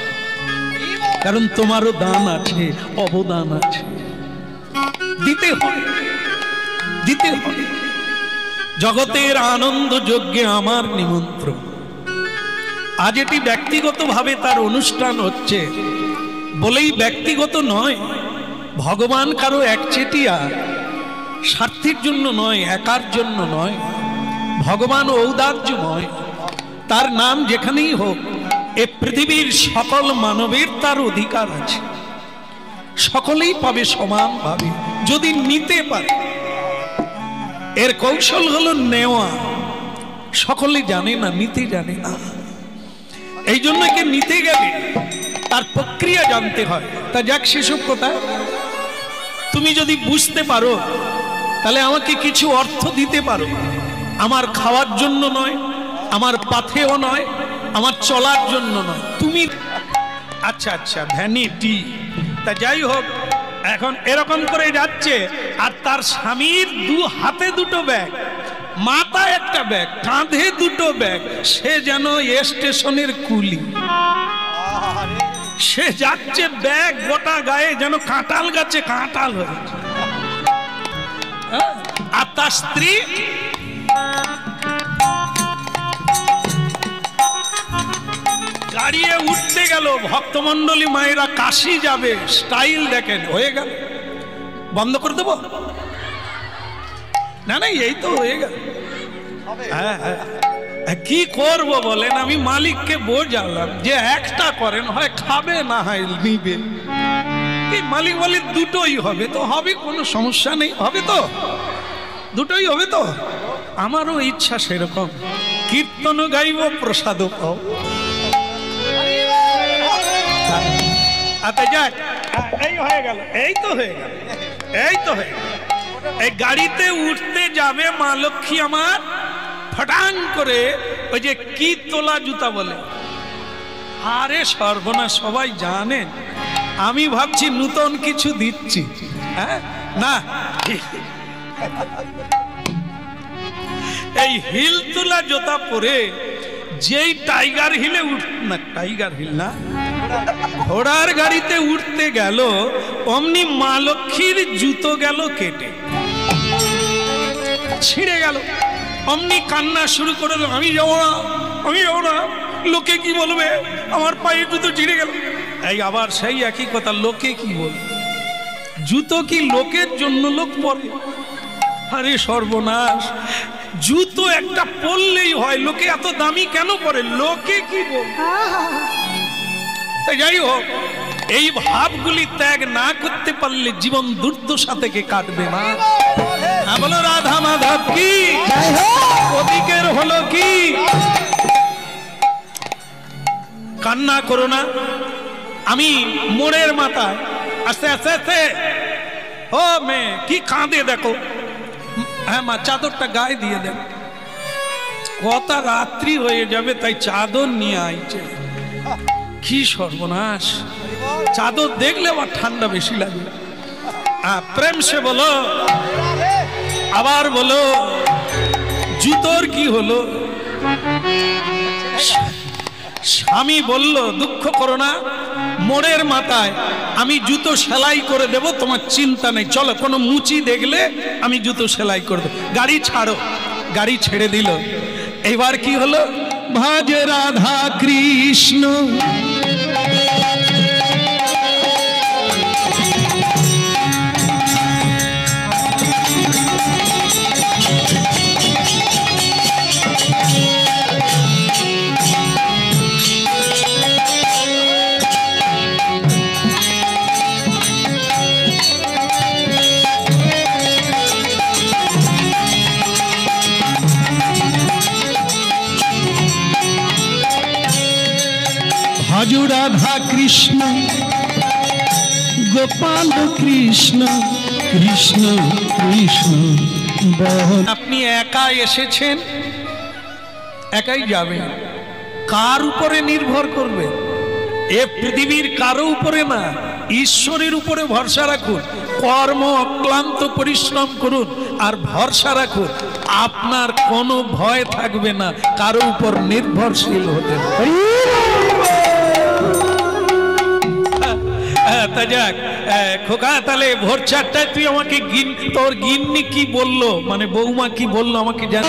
কারণ তোমারও দান আছে, অবদান আছে, দিতে হবে, দিতে হবে। জগতের আনন্দ যজ্ঞে আমার নিমন্ত্রণ। আজ এটি ব্যক্তিগতভাবে তার অনুষ্ঠান হচ্ছে বলেই ব্যক্তিগত নয়, ভগবান কারো একচেটিয়া, স্বার্থের জন্য নয়, একার জন্য নয়। ভগবান ঔদার্যময়, তার নাম যেখানেই হোক এ পৃথিবীর সকল মানবের তার অধিকার আছে, সকলেই পাবে সমানভাবে যদি নিতে পারে। এর কৌশল হলো নেওয়া। সকলে জানে না, নিতে জানে না, এই জন্য একে নিতে গেলে তার প্রক্রিয়া জানতে হয়। তা যাক, সেসব কথা তুমি যদি বুঝতে পারো তাহলে আমাকে কিছু অর্থ দিতে পারো। আমার খাওয়ার জন্য নয়, আমার পাথেও নয়, আমার চলার জন্য নয়, তুমি। আচ্ছা আচ্ছা, ভ্যানিটি। তা যাই হোক, এখন এরকম করে যাচ্ছে আর তার স্বামীর দু হাতে দুটো ব্যাগ, মাথায় একটা ব্যাগ, কাঁধে দুটো ব্যাগ। সে যেন স্টেশনের কুলি, সে যাচ্ছে ব্যাগ গোটা গায়ে যেন কাঁঠাল গাছে কাঁঠাল হয়েছে। আর তার স্ত্রী গাড়িয়ে উঠতে গেল। ভক্তমন্ডলী মায়েরা কাশি যাবে, স্টাইল দেখেন, হয়ে গেল। বন্ধ করে দেবো? না না, এই তো হয়ে গেল। হ্যাঁ হ্যাঁ, কি করব বলেন? আমি মালিককে বোঝালাম যে একটা করেন, হয় খাবে না হয় নিবে। এই মালিক বলে দুটোই হবে। তো হবে, কোনো সমস্যা নেই, হবে তো, দুটোই হবে তো। আমারও ইচ্ছা সেরকম, কীর্তন গাইব, প্রসাদ পাও। আচ্ছা যাক, এই হয়ে গেল, এই তো হয়ে গেল, এই তো হয়ে গেল। এই গাড়িতে উঠতে যাবে মা লক্ষ্মী আমার, ফটাং করে ওই যে কি তোলা জুতা বলে, আরে সর্বনাশ, সবাই জানেন। আমি ভাবছি নূতন কিছু দিচ্ছি, হ্যাঁ না, এই হিল তোলা জুতা পরে যেই টাইগার হিলে না, টাইগার হিল না, ঘোড়ার গাড়িতে উঠতে গেল, অমনি মা লক্ষ্মীর জুতো গেল কেটে, ছিঁড়ে গেল। অমনি কান্না শুরু করে, আমি যাবো না, আমি যাবো না, লোকে কি বলবে, আমার পায়ে জুতো ছিঁড়ে গেল। এই আবার সেই একই কথা, লোকে কি বলবে? জুতো কি লোকের জন্য লোক পরে? আরে সর্বনাশ, জুতো একটা পরলেই হয়, লোকে এত দামি কেন পরে? লোকে কি বলবে? যাই হোক, এই ভাবগুলি ত্যাগ না করতে পারলে জীবন দুর্দশা থেকে কাটবে না। বলো রাধা মাধব কি, ওদিকের হলো কি। কান্না করো না। আমি মোড়ের মাথায় আস্তে আস্তে আস্তে, ও মেয়ে কি কাঁদে দেখো। হ্যাঁ মা, চাদরটা গায়ে দিয়ে দেন, কটা রাত্রি হয়ে যাবে, তাই চাদর নিয়ে আইছে। কি সর্বনাশ, চাদর দেখলে আমার ঠান্ডা বেশি লাগে। প্রেম সে বলো, আবার বলো জুতোর কি হলো? স্বামী বলল, দুঃখ করো না, মোড়ের মাথায় আমি জুতো সেলাই করে দেব, তোমার চিন্তা নেই, চলো। কোনো মুচি দেখলে আমি জুতো সেলাই করে দেব। গাড়ি ছাড়ো। গাড়ি ছেড়ে দিল। এবার কি হলো? ভজ রাধা কৃষ্ণ, ভজ রাধা কৃষ্ণ, গোপাল কৃষ্ণ কৃষ্ণ কৃষ্ণ। আপনি একা এসেছেন, একাই যাবেন, কার উপরে নির্ভর করবে? এ পৃথিবীর কারো উপরে না, ঈশ্বরের উপরে ভরসা রাখুন, কর্ম অক্লান্ত পরিশ্রম করুন আর ভরসা রাখুন, আপনার কোনো ভয় থাকবে না, কারো উপর নির্ভরশীল হতে। তা যাক খোকা, তাহলে ভোর 4টায় তুই আমাকে তোর গিন্নি কি বললো, মানে বৌমা কি বললো আমাকে জান।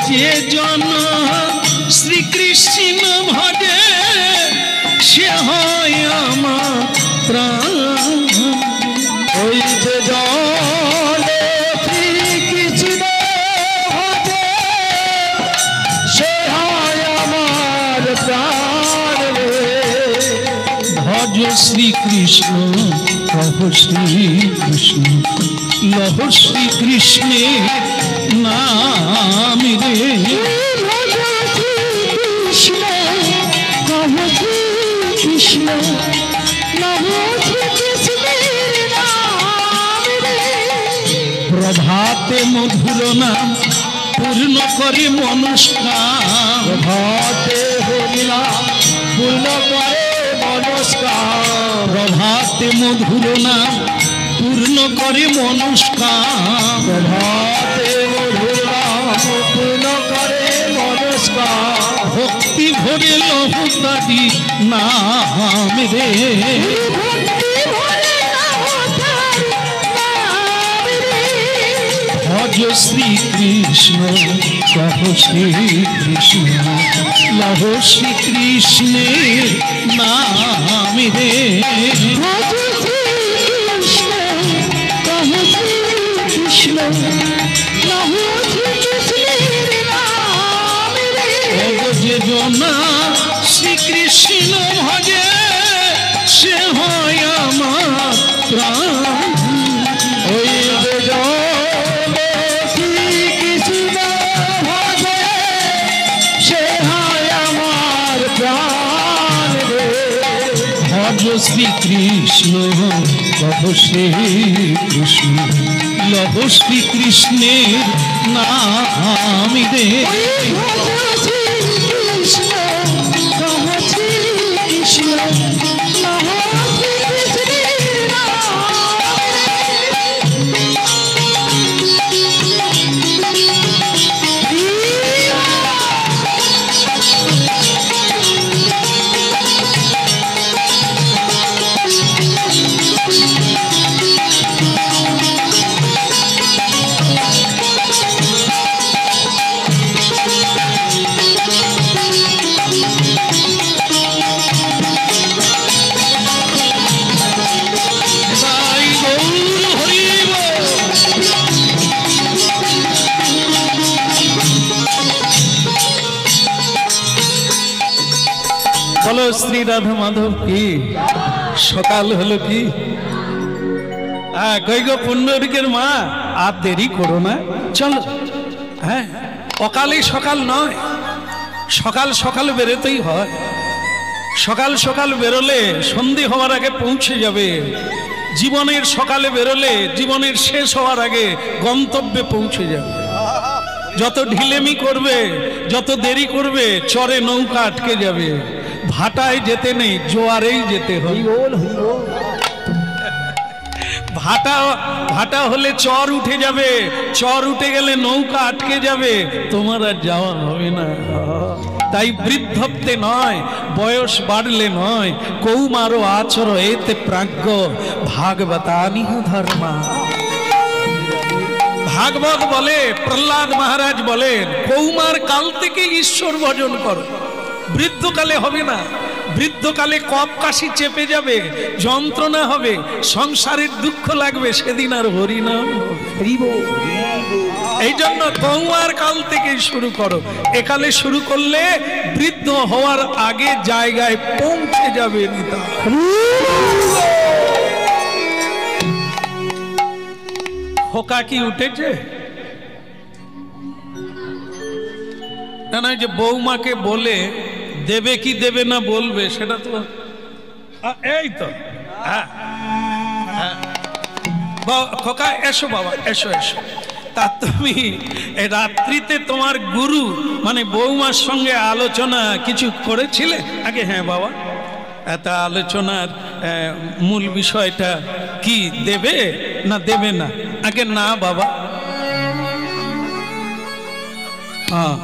যে জন শ্রীকৃষ্ণ ভজে সে হয় আমার প্রাণ। ওই যে জন শ্রীকৃষ্ণ ভজে সে হয় আমার প্রাণ। ভজ শ্রীকৃষ্ণ কহ শ্রীকৃষ্ণ লহ শ্রীকৃষ্ণের নাম রে। কৃষ্ণ কহ শ্রীকৃষ্ণ লহ শ্রীকৃষ্ণের নাম রে। প্রভাতে মধুর নাম পূর্ণ করে মনস্কাম। প্রভাতে হরিনাম পূর্ণ করে মনস্কাম। প্রভাতে মধুর নাম পূর্ণ করে মনস্কাম। প্রভাতে মধুর নাম পূর্ণ করে মনস্কাম। ভক্তি ভরে লহতারি নাম রে। ভজ শ্রীকৃষ্ণ কহ শ্রীকৃষ্ণ লহ শ্রীকৃষ্ণের নাম রে। যে জনা শ্রীকৃষ্ণ ভজে সে হয় আমার প্রাণ। ওই যে শ্রীকৃষ্ণ ভজে সে হয় আমার প্রাণ। ভজ শ্রীকৃষ্ণ কহ শ্রীকৃষ্ণ লহ শ্রীকৃষ্ণের নাম রে। বলো শ্রী রাধা মাধব কি। সকাল হলো কি। কই গো পুণ্যরিকের মা, আর দেরি করো না, চলো। হ্যাঁ, অকালে সকাল নয়, সকাল সকাল বেরোতেই হয়। সকাল সকাল বেরোলে সন্ধে হওয়ার আগে পৌঁছে যাবে। জীবনের সকালে বেরোলে জীবনের শেষ হওয়ার আগে গন্তব্যে পৌঁছে যাবে। যত ঢিলেমি করবে, যত দেরি করবে, চরে নৌকা আটকে যাবে। ভাটায় যেতে নেই, জোয়ারেই যেতে হবে। ভাটা হলে চর উঠে যাবে, চর উঠে গেলে নৌকা আটকে যাবে, তোমার আর যাওয়া হবে না। তাই বৃদ্ধত্বে নয়, বয়স বাড়লে নয়, কৌমার আচর এতে প্রাজ্ঞ ভাগবতানি ধর্মা। ভাগবত বলে, প্রহ্লাদ মহারাজ বলেন, কৌমার কাল থেকে ঈশ্বর ভজন করো, বৃদ্ধকালে হবে না। বৃদ্ধকালে কপ কাশি চেপে যাবে, যন্ত্রণা হবে, সংসারের দুঃখ লাগবে, সেদিন আর হরিনাম হবে। এই জন্য কৌমার কাল থেকেই শুরু করো। একালে শুরু করলে বৃদ্ধ হওয়ার আগে জায়গায় পৌঁছে যাবে। খোকা কি উঠেছে না? না, যে বৌমাকে বলে দেবে কি দেবে না বলবে, সেটা তো এই তো। হ্যাঁ, খোকা এসো বাবা, এসো এসো। তা তুমি রাত্রিতে তোমার গুরু মানে বৌমার সঙ্গে আলোচনা কিছু করেছিলে আগে? হ্যাঁ বাবা। তা আলোচনার মূল বিষয়টা কি, দেবে না দেবে না? আগে না বাবা। হ্যাঁ,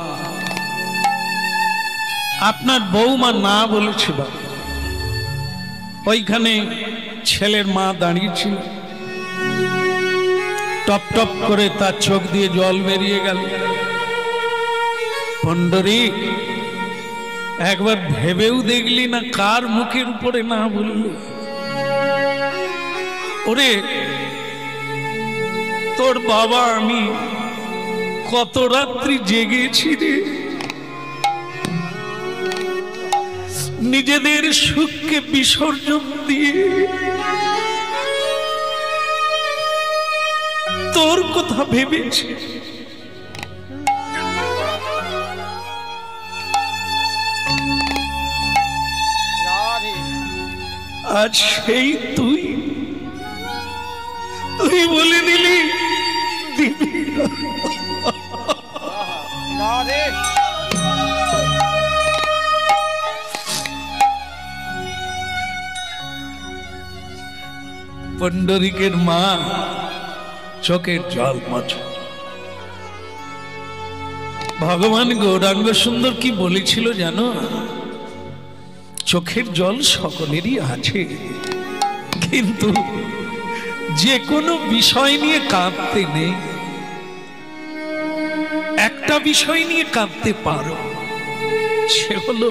আপনার বৌমা না বলেছিল। ওইখানে ছেলের মা দাঁড়িয়েছিল, টপ টপ করে তার চোখ দিয়ে জল বেরিয়ে গেল। পন্ডরী, একবার ভেবেও দেখলি না কার মুখের উপরে না বললি? ওরে তোর বাবা আমি কত রাত্রি জেগেছি রে, নিজেদের সুখকে বিসর্জন দিয়ে তোর কথা ভেবেছি। আজ সেই তুই বলে দিলি পন্ডরিকের মা চোখের জল মোছে। ভগবান গৌরাঙ্গ সুন্দর কি বলেছিল জানো? চোখের জল সকলেরই আছে, কিন্তু যে কোনো বিষয় নিয়ে কাঁদতে নেই। একটা বিষয় নিয়ে কাঁদতে পারো, সে হলো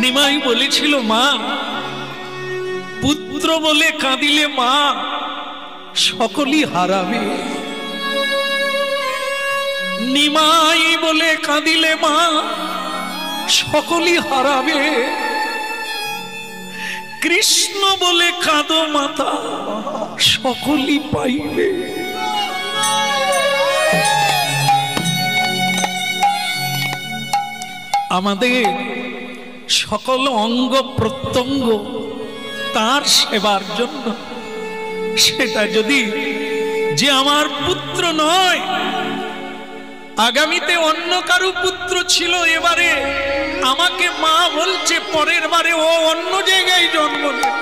নিমাই বলেছিল মা, পুত্র বলে কাঁদিলে মা সকলই হারাবে। নিমাই বলে কাঁদিলে মা সকলই হারাবে। কৃষ্ণ বলে কাঁদো মাতা সকলই পাইবে। আমাদের সকল অঙ্গ প্রত্যঙ্গ তার সেবার জন্য। সেটা যদি যে আমার পুত্র নয়, আগামীতে অন্য কারো পুত্র ছিল, এবারে আমাকে মা বলছে, পরের বারে ও অন্য জায়গায় জন্ম নেবে,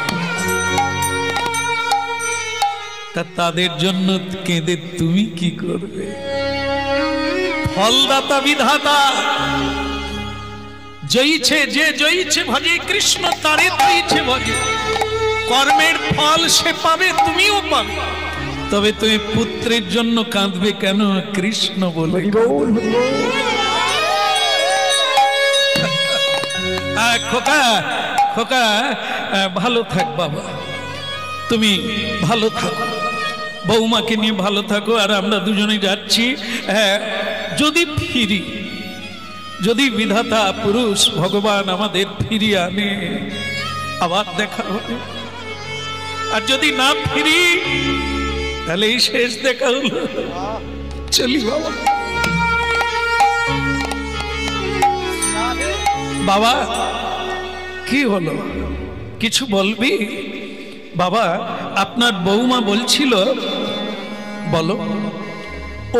তা তাদের জন্য কেঁদে তুমি কি করবে? ফলদাতা বিধাতা জয়ীছে, যে জয়ীছে ভজে কৃষ্ণ তারে তাইছে ভজে। কর্মের ফল সে পাবে, তুমিও পাবে। তবে তুমি পুত্রের জন্য কাঁদবে কেন? কৃষ্ণ বলে। খোকা খোকা ভালো থাক বাবা, তুমি ভালো থাকো, বৌমাকে নিয়ে ভালো থাকো। আর আমরা দুজনে যাচ্ছি, যদি ফিরি, যদি বিধাতা পুরুষ ভগবান আমাদের ফিরিয়ে আনে আবার দেখা হবে। আর যদি না ফিরি তাহলে এই শেষ দেখা হলো। চলি বাবা। বাবা কি হলো, কিছু বলবি? বাবা আপনার বৌমা বলছিল, বলো।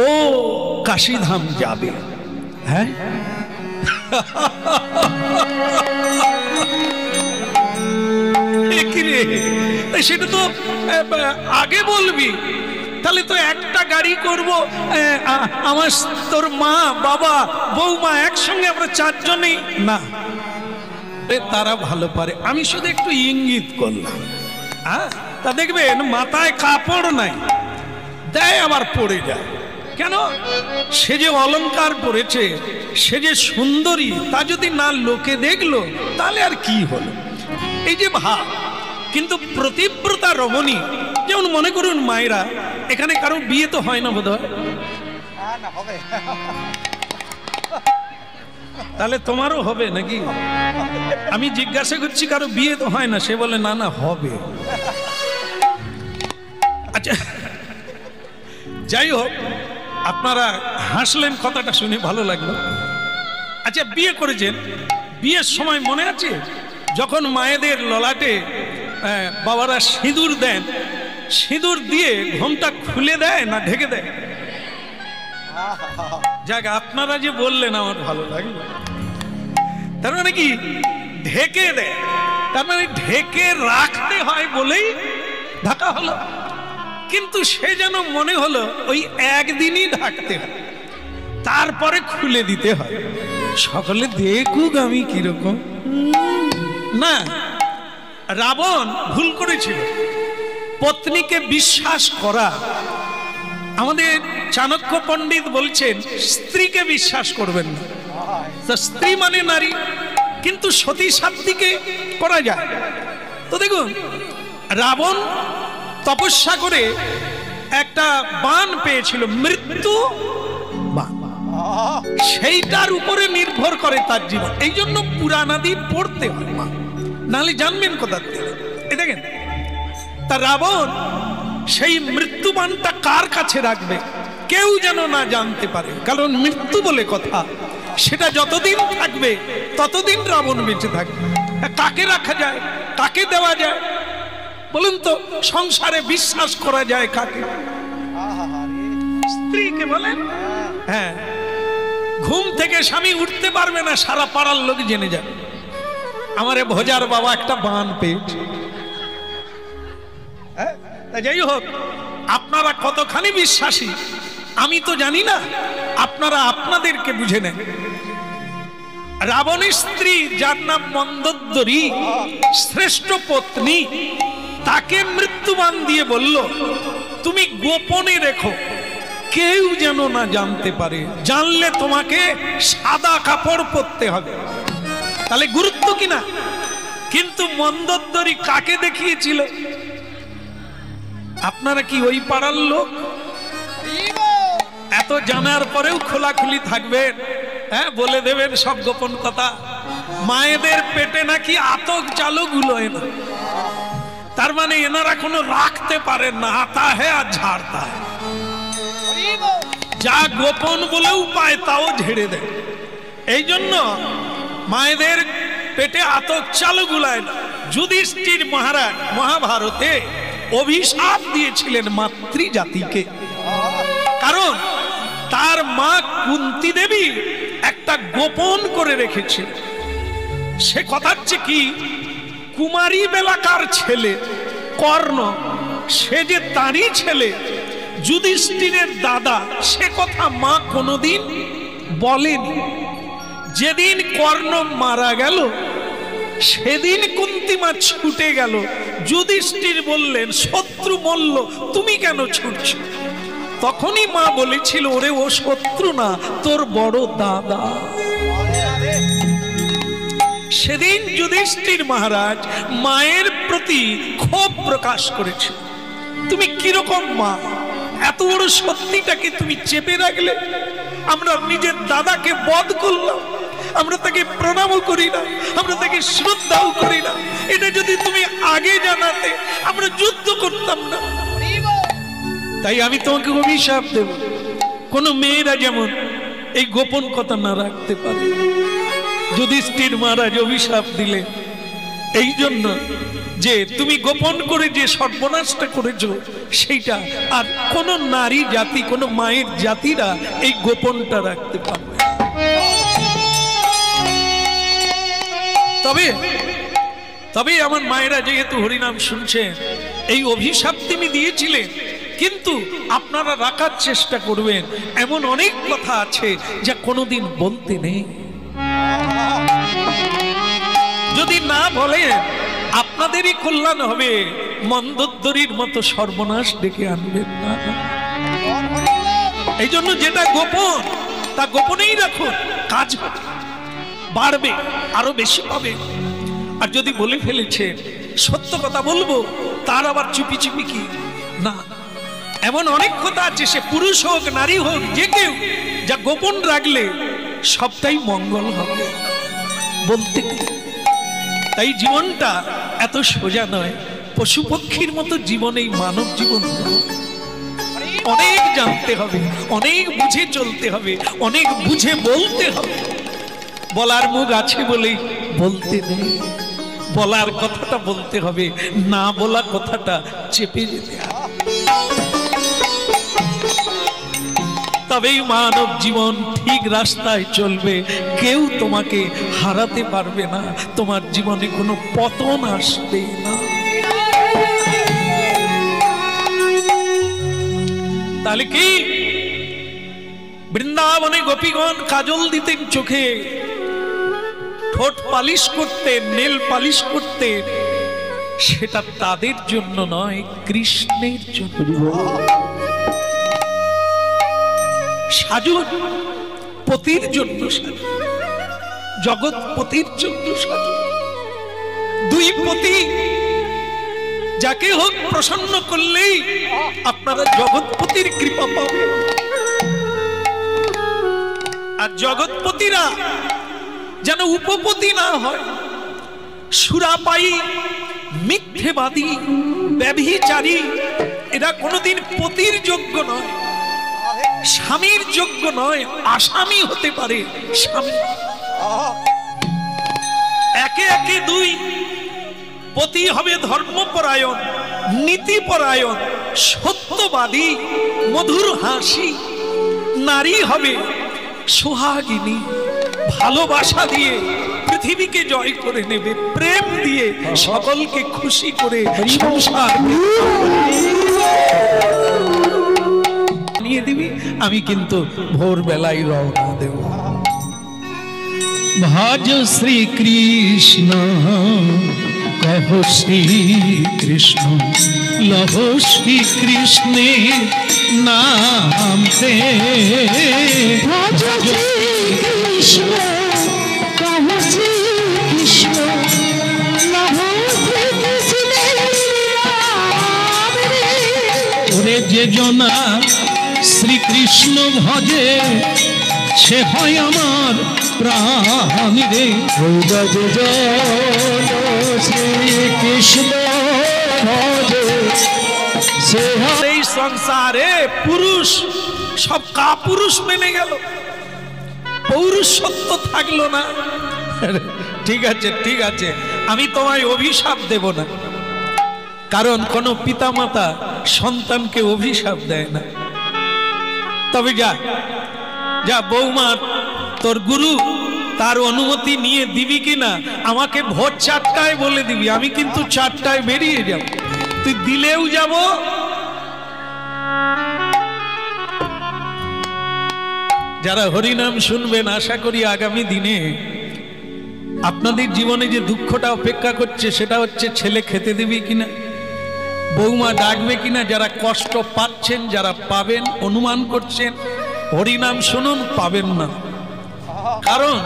ও কাশীধাম যাবে। হ্যাঁ, সেটা তো আগে বলবি, তাহলে তো একটা গাড়ি করব, আমার তোর মা বাবা বৌমা একসঙ্গে আমরা চারজনেই। না, তারা ভালো পারে, আমি শুধু একটু ইঙ্গিত করলাম। তা দেখবেন মাথায় কাপড় নাই, দেয় আবার পড়ে যায়। কেন? সে যে অলংকার পরেছে, সে যে সুন্দরী, তা যদি না লোকে দেখলো তাহলে আর কি হলো? এই যে ভাব। কিন্তু প্রতিব্রতা রমণী, যেমন মনে করুন মায়েরা, এখানে কারো বিয়ে তো হয় না বোধ হয়, তাহলে তোমারও হবে নাকি? আমি জিজ্ঞাসা করছি, কারো বিয়ে তো হয় না, সে বলে না না হবে। আচ্ছা যাই হোক, আপনারা হাসলেন, কথাটা শুনে ভালো লাগলো। আচ্ছা বিয়ে করেছেন, বিয়ের সময় মনে আছে যখন মায়েদের ললাটে বাবারা সিঁদুর দেন, সিঁদুর দিয়ে ঘোমটা খুলে দেয় না ঢেকে দেয়? যাক, আপনারা যে বললেন আমার ভালো লাগলো। তার মানে কি ঢেকে দেয়, তার মানে ঢেকে রাখতে হয় বলেই ঢাকা হলো। কিন্তু সে যেন মনে হলো ওই একদিনই ঢাকতে হয়, তারপরে খুলে দিতে হয়, সকলে দেখুক আমি কিরকম। না, রাবণ ভুল করেছিল। পত্নীকে বিশ্বাস করা, আমাদের চাণক্য পণ্ডিত বলছেন স্ত্রীকে বিশ্বাস করবেন না। স্ত্রী মানে নারী, কিন্তু সতী সাধ্বীকে করা যায়। তো দেখুন, রাবণ তপস্যা করে একটা বাণ পেয়েছিল, মৃত্যু বাণ, সেইটার উপরে নির্ভর করে তার জীবন। এই জন্য পুরাণাদি পড়তে হয়, নাহলে জানবেন কোথা থেকে। এই দেখেন, তা রাবণ সেই মৃত্যুবাণটা কার কাছে রাখবে? কেউ যেন না জানতে পারে, কারণ মৃত্যু বলে কথা, সেটা যতদিন থাকবে ততদিন রাবণ বেঁচে থাকবে। কাকে রাখা যায়, কাকে দেওয়া যায় বলুন তো? সংসারে বিশ্বাস করা যায় কাকে? স্ত্রীকে বলেন। হ্যাঁ, ঘুম থেকে স্বামী উঠতে পারবে না, সারা পাড়ার লোক জেনে যাবে আমারে ভোজার বাবা একটা বাণ পেয়েছে। যাই হোক, আপনারা কতখানি বিশ্বাসী আমি তো জানি না, আপনারা আপনাদেরকে বুঝে নেন। রাবণের স্ত্রী, যার নাম মন্দোদরী, শ্রেষ্ঠ পত্নী, তাকে মৃত্যুবাণ দিয়ে বলল তুমি গোপনে রেখো, কেউ যেন না জানতে পারে, জানলে তোমাকে সাদা কাপড় পরতে হবে। তাহলে গুরুত্ব কিনা? কিন্তু মন্দোদরী কাকে দেখিয়েছিল? আপনারা কি ওই পাড়ার লোক? এত জানার পরেও খোলাখুলি থাকবেন, হ্যাঁ, বলে দেবেন সব গোপন কথা। মায়েদের পেটে নাকি আতক চালক গুলোয় না, তার মানে এনারা কোনো রাখতে পারেন না, আতা হ্যাঁ আর ঝাড়তা হ্যাঁ। যা গোপন বলেও পায় তাও ঝেড়ে দেয়। এই জন্য মায়েদের পেটে আতক চালু গুলায় না। যুধিষ্ঠির মহারাজ মহাভারতে অভিশাপ দিয়েছিলেন মাতৃজাতিকে, কারণ তার মা কুন্তী দেবী একটা গোপন করে রেখেছিল। সে কথা হচ্ছে কি, কুমারী বেলাকার ছেলে কর্ণ, সে যে তারই ছেলে, যুধিষ্ঠিরের দাদা, সে কথা মা কোনোদিন বলেনি। যেদিন কর্ণ মারা গেল সেদিন কুন্তী মা ছুটে গেল। যুধিষ্ঠির বললেন শত্রু মরল, তুমি কেন ছুটছো? তখনই মা বলেছিল, ওরে ও শত্রু না, তোর বড় দাদা। সেদিন যুধিষ্ঠির মহারাজ মায়ের প্রতি ক্ষোভ প্রকাশ করেছে। তুমি কিরকম মা, এত বড় সত্যিটাকে তুমি চেপে রাখলে। আমরা নিজের দাদাকে বধ করলাম, আমরা তাকে প্রণামও করি না, আমরা তাকে শ্রদ্ধাও করি না। এটা যদি তুমি আগে জানাতে আমরা যুদ্ধ করতাম না। তাই আমি তোমাকে অভিশাপ দেব, কোন মেয়েরা যেমন এই গোপন কথা না রাখতে পারে। যুধিষ্ঠির মহারাজ অভিশাপ দিলে এই জন্য যে তুমি গোপন করে যে সর্বনাশটা করেছো সেইটা আর কোন নারী জাতি, কোন মায়ের জাতিরা এই গোপনটা রাখতে পারবে। তবে আমার মায়েরা যেহেতু হরিনাম শুনছেন, এই অভিশাপ তুমি দিয়েছিলেন, কিন্তু আপনারা রাখার চেষ্টা করবেন। এমন অনেক কথা আছে যা কোনোদিন বলতে নেই। যদি না বলেন আপনাদেরই কল্যাণ হবে, মন্দোদরীর মতো সর্বনাশ ডেকে আনবেন না। এই জন্য যেটা গোপন তা গোপনেই রাখুন, কাজ বাড়বে, আরো বেশি পাবে। আর যদি বলে ফেলেছে সত্য কথা বলবো, তার আবার চুপি চুপি কি না। এমন অনেক কথা আছে, সে পুরুষ হোক নারী হোক যে কেউ, যা গোপন রাখলে সবটাই মঙ্গল হবে বলতে। তাই জীবনটা এত সোজা নয়, পশু পক্ষীর মতো জীবন এই মানব জীবন। অনেক জানতে হবে, অনেক বুঝে চলতে হবে, অনেক বুঝে বলতে হবে। বলার মুখ আছে বলেই বলতে নেই, বলার কথাটা বলতে হবে, না বলা কথাটা চেপে যেতে হবে। তবেই মানব জীবন ঠিক রাস্তায় চলবে। কেউ তোমাকে হারাতে পারবে না, তোমার জীবনে কোনো পতন আসবে না। তাহলে কি বৃন্দাবনে গোপীগণ কাজল দিতেন চোখে, ঠোঁট পালিশ করতেন, নেল পালিশ করতেন, সেটা তাদের জন্য নয়, কৃষ্ণের জন্য। সাজুন পতির জন্য, সাজুন জগৎপতির জন্য সাজুন। দুই পতি যাকে হোক প্রসন্ন করলেই আপনারা জগৎপতির কৃপা পাবেন। আর জগৎপতিরা যেন উপপতি না হয়, সুরাপায়ী, মিথ্যেবাদী, ব্যভিচারী, এরা কোনোদিন পতির যোগ্য নয়, স্বামীর যোগ্য নয়। আসামি হতে পারে স্বামী। একে একে দুই পতি হবে ধর্মপরায়ণ, নীতিপরায়ণ, সত্যবাদী, মধুর হাসি। নারী হবে সোহাগিনী, ভালোবাসা দিয়ে পৃথিবীকে জয় করে নেবে, প্রেম দিয়ে সকলকে খুশি করে সংসার নিয়ে দিবি। আমি কিন্তু ভোরবেলায় রওনা দেব। ভজ শ্রী কৃষ্ণ, কহ শ্রী কৃষ্ণ, লহ শ্রী কৃষ্ণের নাম তে। ভজ শ্রী কৃষ্ণ, কহ শ্রী কৃষ্ণ, লহ শ্রী কৃষ্ণের নাম রে। ওরে যে জনা শ্রীকৃষ্ণ ভজে, সে হয় আমার প্রাণ রে। শ্রীকৃষ্ণ ভজে, সে এই সংসারে পুরুষ সব কাপুরুষ মেনে গেল, পৌরুষত্ব থাকলো না। ঠিক আছে, ঠিক আছে, আমি তোমায় অভিশাপ দেব না, কারণ কোন পিতামাতা সন্তানকে অভিশাপ দেয় না। তবে যা যা বৌমা, তোর গুরু তার অনুমতি নিয়ে দিবি কিনা আমাকে ভোর 4টায় বলে দিবি, আমি কিন্তু 4টায় বেরিয়ে যাব। তুই দিলেও যাব, যারা হরিনাম শুনবেন, আশা করি আগামী দিনে আপনাদের জীবনে যে দুঃখটা অপেক্ষা করছে সেটা হচ্ছে ছেলে খেতে দিবি কিনা, বৌমা ডাকবে কিনা। যারা কষ্ট পাচ্ছেন, যারা পাবেন, অনুমান করছেন, হরিনাম শুনুন, পাবেন না। কারণ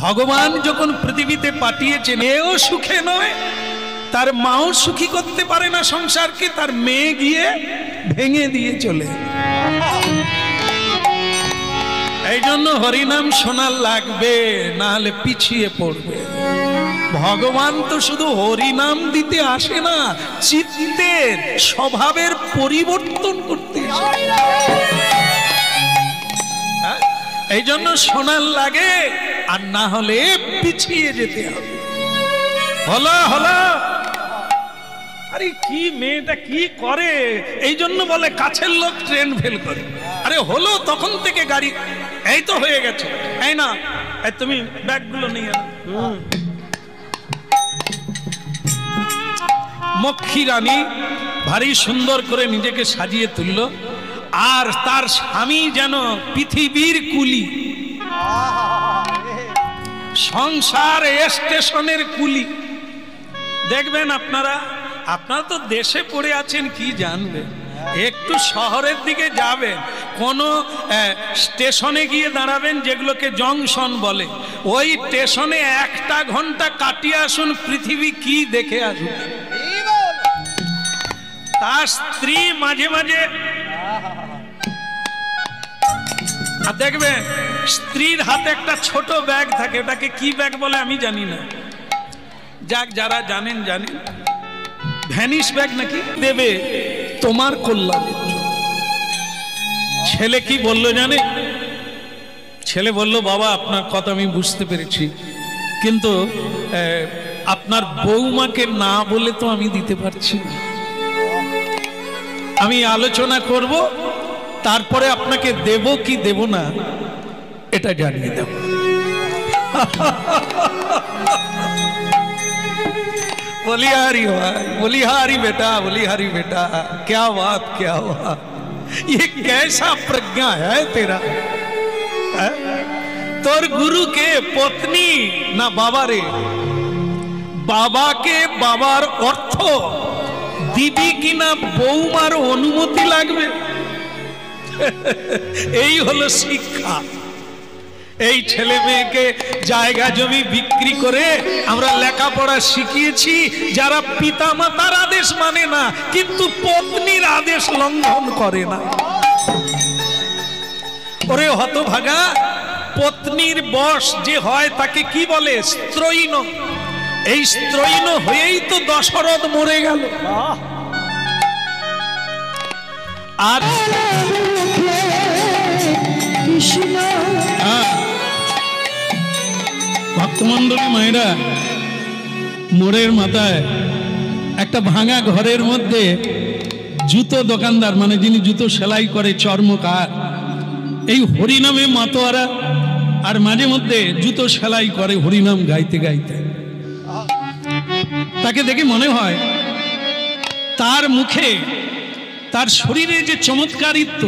ভগবান যখন পৃথিবীতে পাঠিয়েছেন, এও সুখে নয়, তার মাও সুখী করতে পারে না সংসারকে, তার মেয়ে গিয়ে ভেঙে দিয়ে চলে। এই জন্য হরিনাম শোনার লাগবে, না হলে পিছিয়ে পড়বে। ভগবান তো শুধু হরিনাম দিতে আসে না, চিত্তের স্বভাবের পরিবর্তন করতে আসে। এই জন্য শোনার লাগে, আর না হলে পিছিয়ে যেতে হবে। হলো হলো, আরে কি মেয়েটা কি করে, এই জন্য বলে কাছের লোক ট্রেন ফেল করে। আরে হলো তখন থেকে গাড়ি, এই তো হয়ে গেছে, এই না, তুমি ব্যাগগুলো নিয়ে আনো। মক্ষী রানী ভারী সুন্দর করে নিজেকে সাজিয়ে তুলল, আর তার স্বামী যেন পৃথিবীর কুলি, সংসার স্টেশনের কুলি। দেখবেন আপনারা তো দেশে পড়ে আছেন, কি জানবেন, একটু শহরের দিকে যাবেন, কোন স্টেশনে গিয়ে দাঁড়াবেন যেগুলোকে জংশন বলে, ওই স্টেশনে 1টা ঘন্টা কাটিয়ে আসুন, পৃথিবী কি দেখে আসুন। তার স্ত্রী মাঝে মাঝে, আর দেখবেন স্ত্রীর হাতে একটা ছোট ব্যাগ থাকে, ওটাকে কি ব্যাগ বলে আমি জানি না, যাক যারা জানেন জানেন, ভ্যানিশ ব্যাগ নাকি, দেবে তোমার কল্যাণের জন্য। ছেলে কি বলল জানে? ছেলে বলল, বাবা আপনার কথা আমি বুঝতে পেরেছি, কিন্তু আপনার বৌমাকে না বলে তো আমি দিতে পারছি না, আমি আলোচনা করব, তারপরে আপনাকে দেব কি দেব না এটা জানিয়ে দেব। বলিহারি ভাই, বলিহারি बेटा, बलिहारी बेटा, क्या बात क्या बात, ये कैसा प्रज्ञा है तेरा। তোর গুরুকে পত্নী না বাবা রে, বাবাকে বাবার অর্থ দিবি কিনা বৌমার অনুমতি লাগবে। এই হলো শিক্ষা। এই ছেলে মেয়েকে জায়গা জমি বিক্রি করে আমরা লেখাপড়া শিখিয়েছি, যারা পিতা মাতার আদেশ মানে না কিন্তু পত্নীর আদেশ লঙ্ঘন করে না। ওরে হতভাগা, পত্নীর বশ যে হয় তাকে কি বলে? স্ত্রৈণ। এই স্ত্রৈণ হয়েই তো দশরথ মরে গেল। আর ভক্তমন্ডলী মায়েরা, মোড়ের মাথায় একটা ভাঙা ঘরের মধ্যে জুতো দোকানদার, মানে যিনি জুতো সেলাই করে, চর্মকার, এই হরিনামে মাতোয়ারা, আর মাঝে মধ্যে জুতো সেলাই করে হরিনাম গাইতে গাইতে। তাকে দেখে মনে হয় তার মুখে, তার শরীরে যে চমৎকারিত্ব,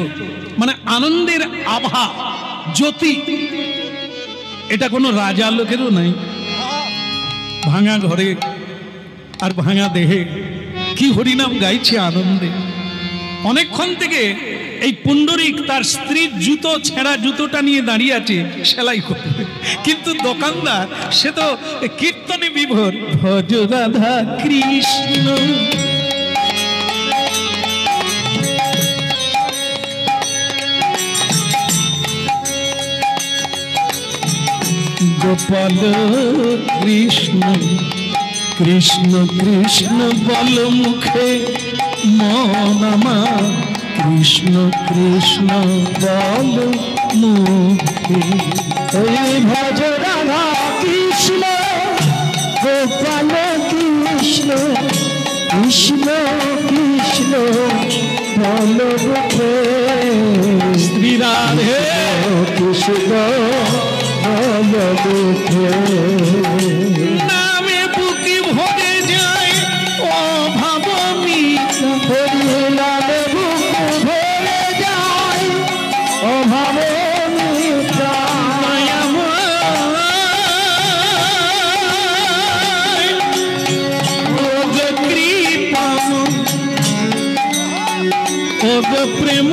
মানে আনন্দের আভা, জ্যোতি, এটা কোনো রাজা লোকেরও নাই। ভাঙা ঘরে আর ভাঙা দেহে কি হরিনাম গাইছে আনন্দে। অনেকক্ষণ থেকে এই পুণ্ডরিক তার স্ত্রীর জুতো, ছেঁড়া জুতোটা নিয়ে দাঁড়িয়ে আছে, সেলাই করবে, কিন্তু দোকানদার সে তো কীর্তনে বিভোর। ভজ রাধা কৃষ্ণ গোপাল কৃষ্ণ কৃষ্ণ কৃষ্ণ বল মুখে মন আমার, কৃষ্ণ কৃষ্ণ বল মুখে। ভজ রাধা কৃষ্ণ গোপাল কৃষ্ণ কৃষ্ণ কৃষ্ণ বল মুখে। শ্রী রাধে কৃষ্ণ নামে বুকি ভরে যায় অভাব মিটা, নামে বুক ভরে যায় অভাব মিটা। ওগো কৃপা ওগো প্রেম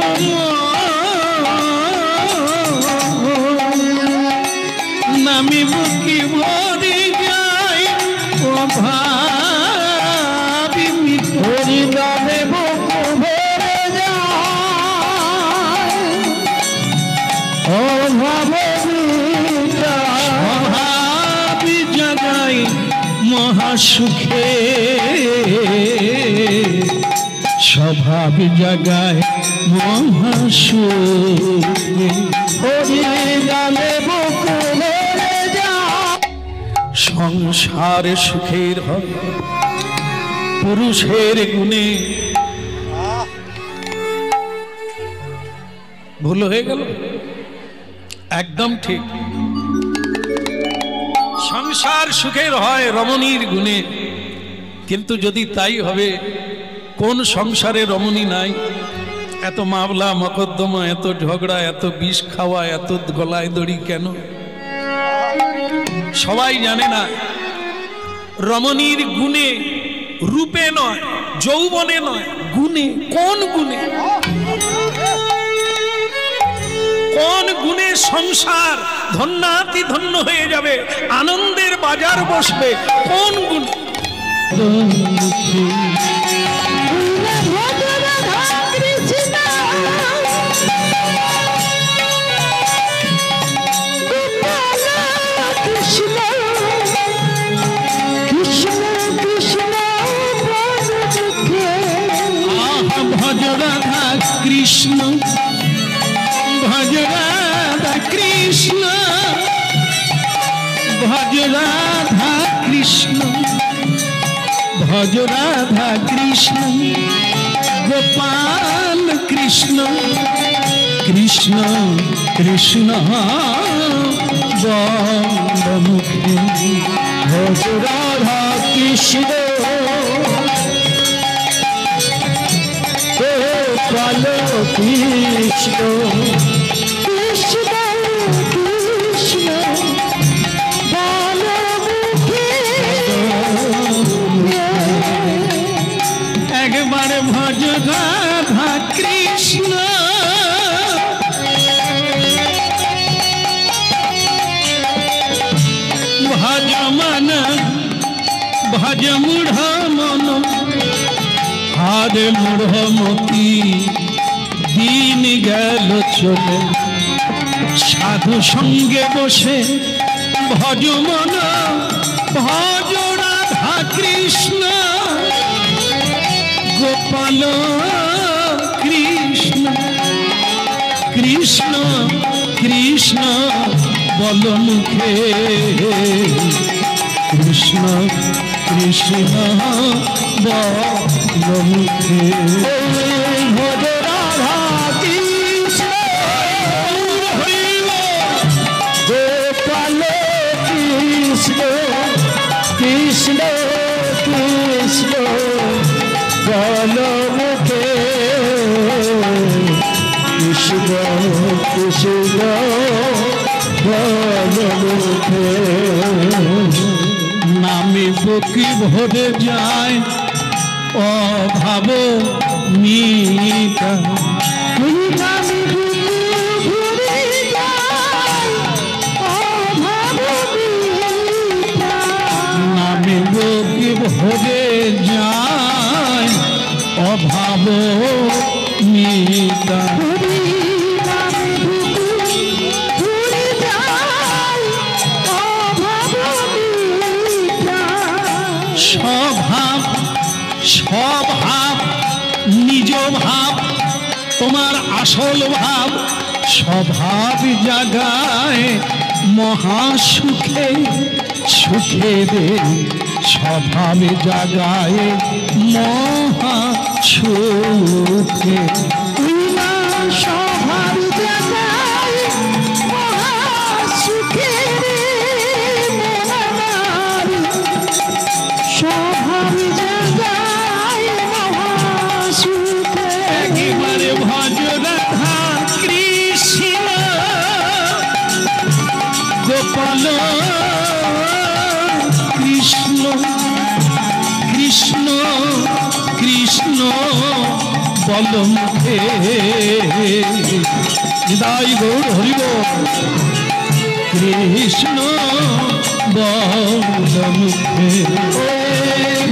আমি বুকি ভরে যাই অভাবী হরি নামে বুক ভরে যায় অভাবী জাগাই মহাসুখে, স্বভাব জাগায় মহাসুখে। হরি নামে বুক সংসার সুখের হয় পুরুষের গুণে। ভুল হয়ে গেল? একদম ঠিক। সংসার সুখের হয় রমণীর গুণে, কিন্তু যদি তাই হবে, কোন সংসারে রমণী নাই? এত মামলা মকদ্দমা, এত ঝগড়া, এত বিষ খাওয়া, এত গলায় দড়ি কেন? সবাই জানে না রমণীর গুণে, রূপে নয়, যৌবনে নয়, গুণে। কোন গুণে? কোন গুণে সংসার ধন্যাতি ধন্য হয়ে যাবে, আনন্দের বাজার বসবে? কোন গুণে? কৃষ্ণ ভজ রাধা কৃষ্ণ ভজ রাধা কৃষ্ণ ভজ রাধা কৃষ্ণ গোপাল কৃষ্ণ কৃষ্ণ কৃষ্ণ মুখে ভজ রাধা কৃষ্ণ গোপাল কৃষ্ণ কৃষ্ণ কৃষ্ণ একবার ভজ রাধা কৃষ্ণ ভজ মন ভজ মূঢ় মন হারে মূঢ় মতি দিন গেল চলে সাধু সঙ্গে বসে ভজ মন ভজ রাধা কৃষ্ণ গোপাল কৃষ্ণ কৃষ্ণ কৃষ্ণ বল মুখে কৃষ্ণ কৃষ্ণ বল মুখে ভজ রাধা কৃষ্ণ গোপাল কৃষ্ণ কৃষ্ণ কৃষ্ণ বল মুখে কৃষ্ণ কৃষ্ণ বল মুখে নামে বকি ভরে যায় অভাব মিটা নামে বকি ভরে যায় অভাব মিটা স্বভাব স্বভাব নিজ ভাব তোমার আসল ভাব স্বভাব জাগায় মহাসুখে সুখে রে স্বভাব জাগায় মহাসুখে স্বভাব জাগায় মহাসুখে স্বভাব জাগায় মহাসুখে একেবারে ভজ রাধা কৃষ্ণ গোপাল কৃষ্ণ কৃষ্ণ কৃষ্ণ বল মুখে হৃদয় গৌর হরিব কৃষ্ণ বল মুখে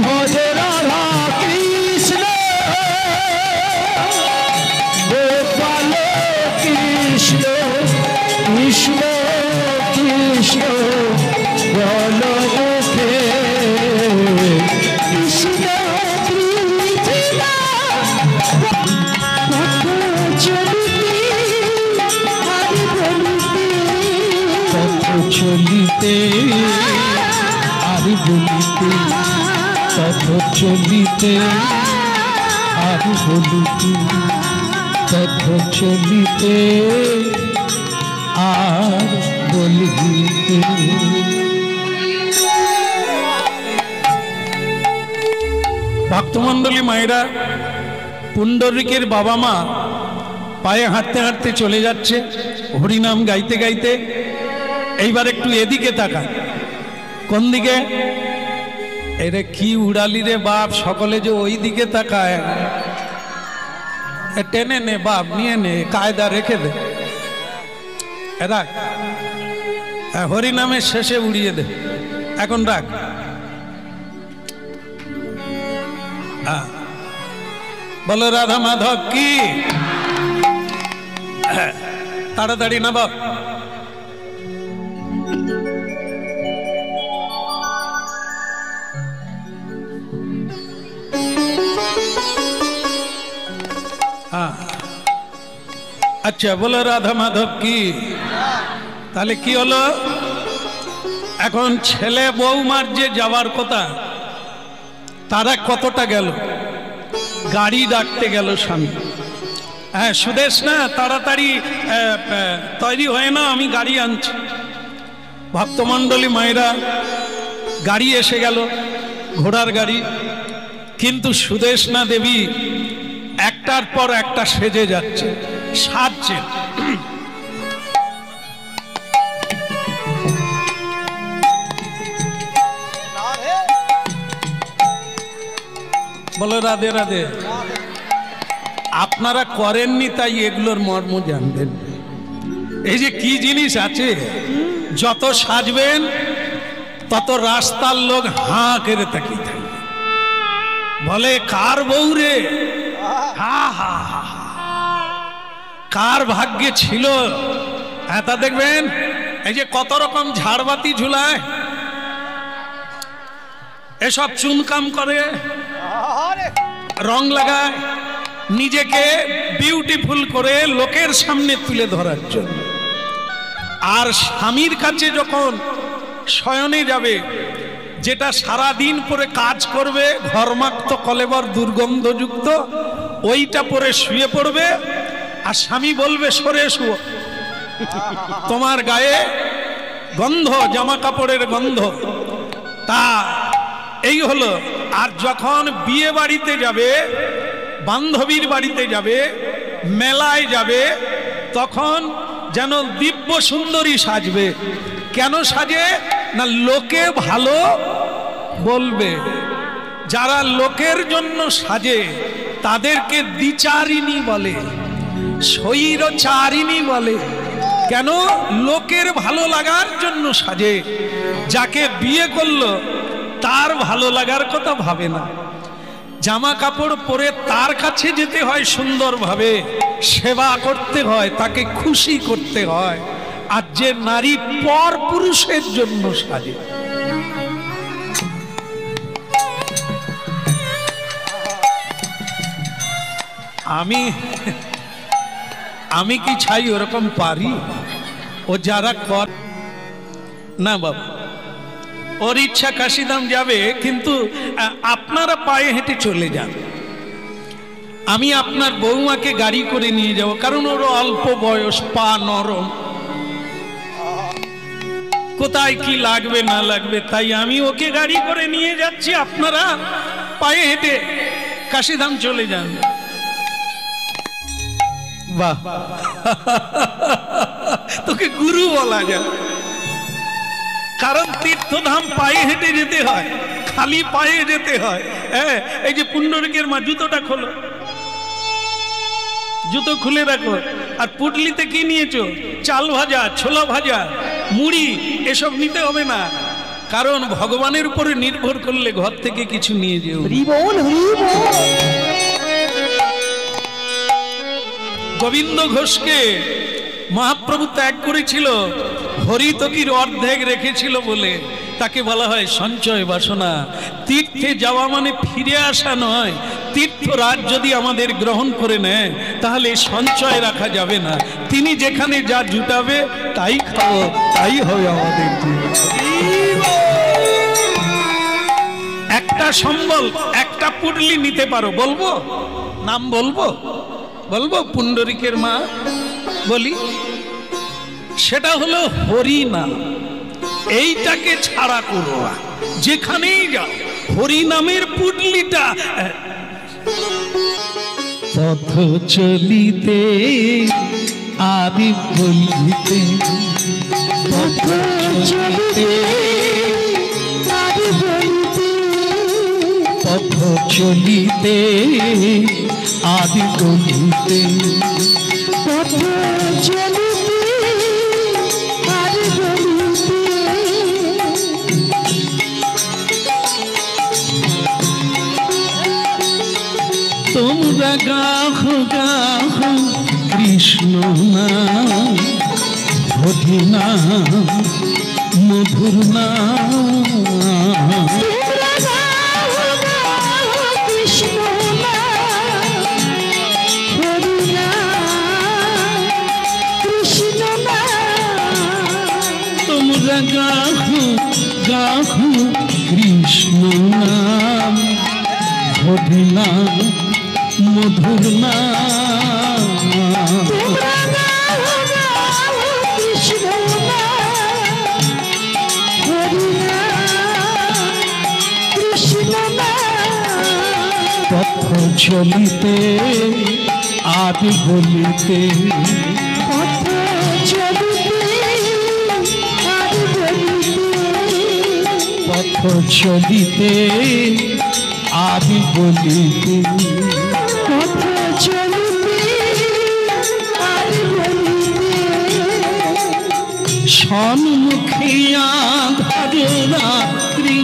ভজ রাধা কৃষ্ণ গোপাল কৃষ্ণ কৃষ্ণ কৃষ্ণ বল মুখে কৃষ্ণ কৃষ্ণ চলিতে আর বলিতে পথ চলিতে আর বলিতে পথ চলিতে আর বলিতে ভক্তমণ্ডলী মায়েরা পুণ্ডরিকের বাবা মা পায়ে হাঁটতে হাঁটতে চলে যাচ্ছে হরিনাম গাইতে গাইতে। এইবার একটু এদিকে তাকা, কোন দিকে? এরে কি উড়ালি রে বাপ, সকলে যে ওই দিকে তাকায়। টেনে নে বাপ, নিয়ে নে, কায়দা রেখে দে, রাখ, হরিনামের শেষে উড়িয়ে দে, এখন রাখ। বলো রাধা মাধব কি, তাড়াতাড়ি না বাপ। আচ্ছা, বলো রাধা মাধব কি। তাহলে কি হলো, এখন ছেলে বৌমার যে যাওয়ার কথা, তারা কতটা গেল, গাড়ি ডাকতে গেল স্বামী। হ্যাঁ সুদেশ না, তাড়াতাড়ি তৈরি হয় না, আমি গাড়ি আনছি। ভক্তমণ্ডলী মায়েরা, গাড়ি এসে গেল, ঘোড়ার গাড়ি। কিন্তু সুদেশনা দেবী একটার পর একটা সেজে যাচ্ছে, সাজছে। বলো রাধে রাধে। আপনারা করেননি তাই এগুলোর মর্ম জানবেন। এই যে কি জিনিস আছে, যত সাজবেন তত রাস্তার লোক হাঁ করে তাকিয়ে থাকবে, বলে কার বউ রে, হা হা হা, কার ভাগ্যে ছিল। হ্যাঁ তা দেখবেন এই যে কত রকম ঝাড়বাতি ঝুলায়, এসব চুনকাম করে, রং লাগায়, নিজেকে বিউটিফুল করে লোকের সামনে তুলে ধরার জন্য। আর স্বামীর কাছে যখন শয়নে যাবে, যেটা সারা দিন পরে কাজ করবে, ঘর্মাক্ত কলেবর দুর্গন্ধযুক্ত, ওইটা পরে শুয়ে পড়বে। আর স্বামী বলবে সরে শুয়ো, তোমার গায়ে গন্ধ, জামা কাপড়ের গন্ধ। তা এই হলো। আর যখন বিয়ে বাড়িতে যাবে, বান্ধবীর বাড়িতে যাবে, মেলায় যাবে, তখন যেন দিব্য সুন্দরী সাজবে। কেন সাজে না, লোকে ভালো বলবে। যারা লোকের জন্য সাজে তাদেরকে দ্বিচারিণী বলে, স্বৈরচারিণী বলে। কেন? লোকের ভালো লাগার জন্য সাজে। যাকে বিয়ে করলো তার ভালো লাগার কথা ভাবে না। জামা কাপড় পরে তার কাছে যেতে হয় সুন্দরভাবে, সেবা করতে হয়, তাকে খুশি করতে হয়। আর যে নারী পর পুরুষের জন্য সাজে, আমি কি চাই ওরকম পারি? ও যারা কর না বাবা, ওর ইচ্ছা কাশিধাম যাবে, কিন্তু আপনারা পায়ে হেঁটে চলে যান। আমি আপনার বৌমাকে গাড়ি করে নিয়ে যাব, কারণ ওর অল্প বয়স, পা নরম, কোথায় কি লাগবে না লাগবে, তাই আমি ওকে গাড়ি করে নিয়ে যাচ্ছি। আপনারা পায়ে হেঁটে কাশিধাম চলে যান। বাহ, তোকে গুরু বলা যায়, কারণ তীর্থধাম পায়ে হেঁটে যেতে হয়, খালি পায়ে যেতে হয়। হ্যাঁ, এই যে পুণ্ডরিকের মা, জুতোটা খোলো, জুতো খুলে রাখো। আর পুটলিতে কি নিয়েছো? চাল ভাজা, ছোলা ভাজা, মুড়ি, এসব নিতে হবে না, কারণ ভগবানের উপরে নির্ভর করলে ঘর থেকে কিছু নিয়ে যেও। গোবিন্দ ঘোষকে মহাপ্রভু ত্যাগ করেছিল, হরিতকির অর্ধেক রেখেছিল বলে তাকে বলা হয় সঞ্চয় বাসনা। তীর্থে যাওয়া মানে ফিরে আসা নয়। তীর্থরাজ যদি আমাদের গ্রহণ করে নেয় তাহলে সঞ্চয় রাখা যাবে না। তিনি যেখানে যা জুটাবে তাই খাবো, তাই হবে আমাদের জীবন। একটা সম্বল, একটা পুটলি নিতে পারো, বলবো নাম, বলবো পুণ্ডরিকের মা বলি, সেটা হলো হরি নাম। এইটাকে ছাড়া করো না, যেখানেই যাও হরি নামের পুটলিটা। পথ চলিতে আদি বলিতে, পথ চলিতে আদি বলিতে, পথ চলিতে আদি বলিতে, পথ চলিতে আদি বলিতে, তোমরা গাহ গাহ কৃষ্ণ নাম, হরি নাম, মধুর নাম। তোমরা গাহ গাহ কৃষ্ণ নাম, হরি নাম, মধুর নাম। পথ চলিতে আদি বলিতে পথ চলিতে আদি বলিতে সম্মুখিয়া ধরে রাত্রি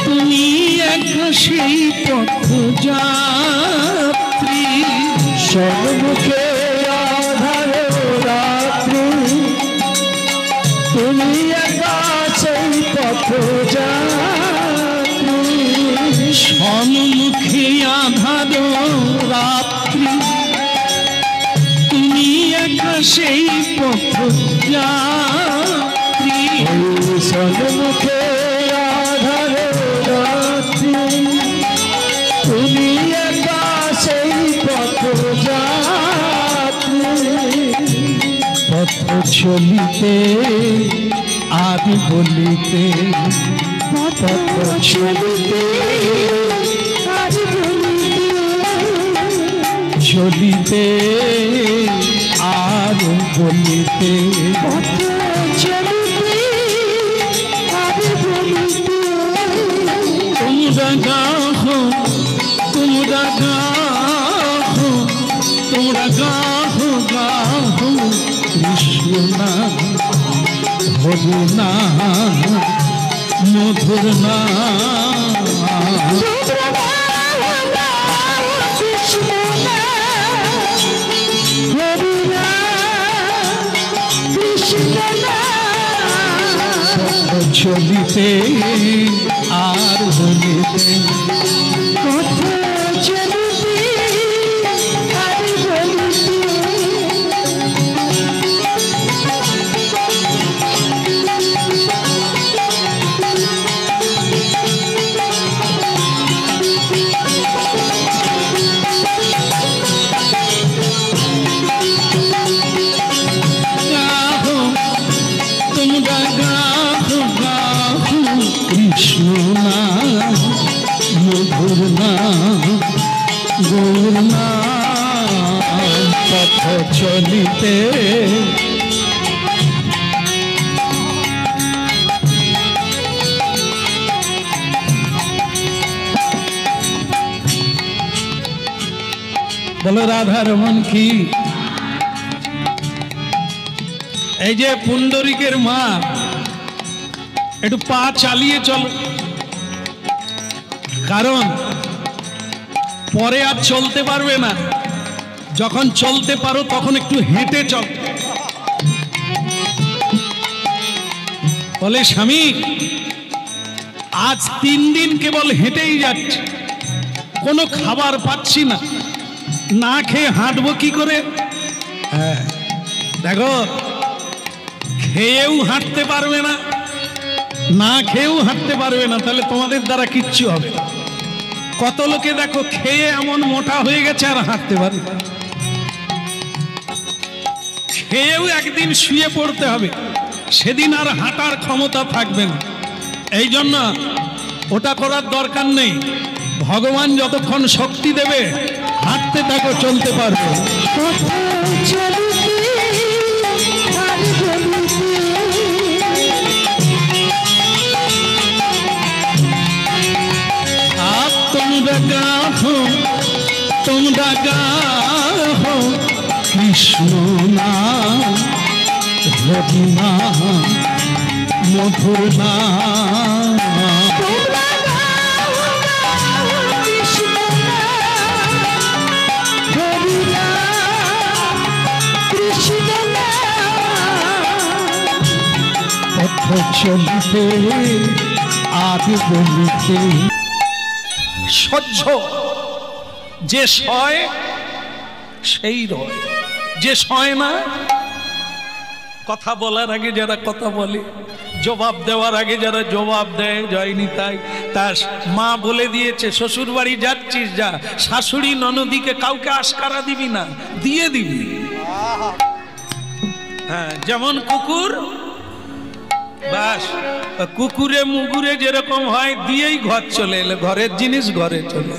তুমি এক সেই পথ যাত্রী সম্মুখে আধারে রাত্রি তুমি এক সেই পথ যাত্রী সম্মুখে আধার রাত্রি তুমি এক সেই পথ যাত্রী সম্মুখে আধারে রাত্রি তুমি এক সেই পথ যাত্রী পথ চলিতে আদি বলিতে পথ চলিতে আদি চলিতে আর বলিতে তোমরা গাহো তোমরা গাহো তোমরা গাহো গাহো কৃষ্ণ নাম হরি নাম মধুর নাম চলিতে আর বলিতে কৃষ্ণ নাম মধুর নাম গৌর নাম পথ চলিতে বলো রাধা রমন কি এই যে পুণ্ডরিকের মা একটু পা চালিয়ে চলো কারণ পরে আর চলতে পারবে না যখন চলতে পারো তখন একটু হেঁটে চল বলে স্বামী আজ 3 দিন কেবল হেঁটেই যাচ্ছে কোনো খাবার পাচ্ছি না না খেয়ে হাঁটবো কি করে হ্যাঁ দেখো খেয়েও হাঁটতে পারবে না না খেয়েও হাঁটতে পারবে না তাহলে তোমাদের দ্বারা কিচ্ছু হবে না কত লোকে দেখো খেয়ে এমন মোটা হয়ে গেছে আর হাঁটতে পারবে না খেয়েও একদিন শুয়ে পড়তে হবে সেদিন আর হাঁটার ক্ষমতা থাকবে না এই জন্য ওটা করার দরকার নেই ভগবান যতক্ষণ শক্তি দেবে হাঁটতে থাকো চলতে পারবে তোমরা গাহো কৃষ্ণ নাম হরি নাম মধুর নাম পথ চলিতে আদি বলিতে সহ্য যে সয় সেই রয় যে সয় না কথা বলার আগে যারা কথা বলে জবাব দেওয়ার আগে যারা জবাব দেয় যায়নি তাই তার মা বলে দিয়েছে শ্বশুর বাড়ি যাচ্ছিস যা, শাশুড়ি ননদিকে কাউকে আশকারা দিবি না, দিয়ে দিবি। হ্যাঁ, যেমন কুকুর, বাস কুকুরে মুগুরে যেরকম হয় দিয়েই ঘর চলে এলে, ঘরের জিনিস ঘরে চলে।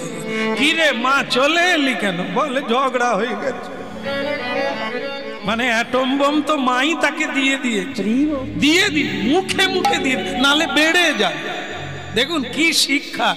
কি রে মা চলে এলি কেন? বলে ঝগড়া হয়ে গেছে। মানে অ্যাটম বোম তো মাই তাকে দিয়ে দিয়েছে, দিয়ে দি মুখে মুখে দিয়ে, নালে বেড়ে যায়। দেখুন কি শিক্ষা।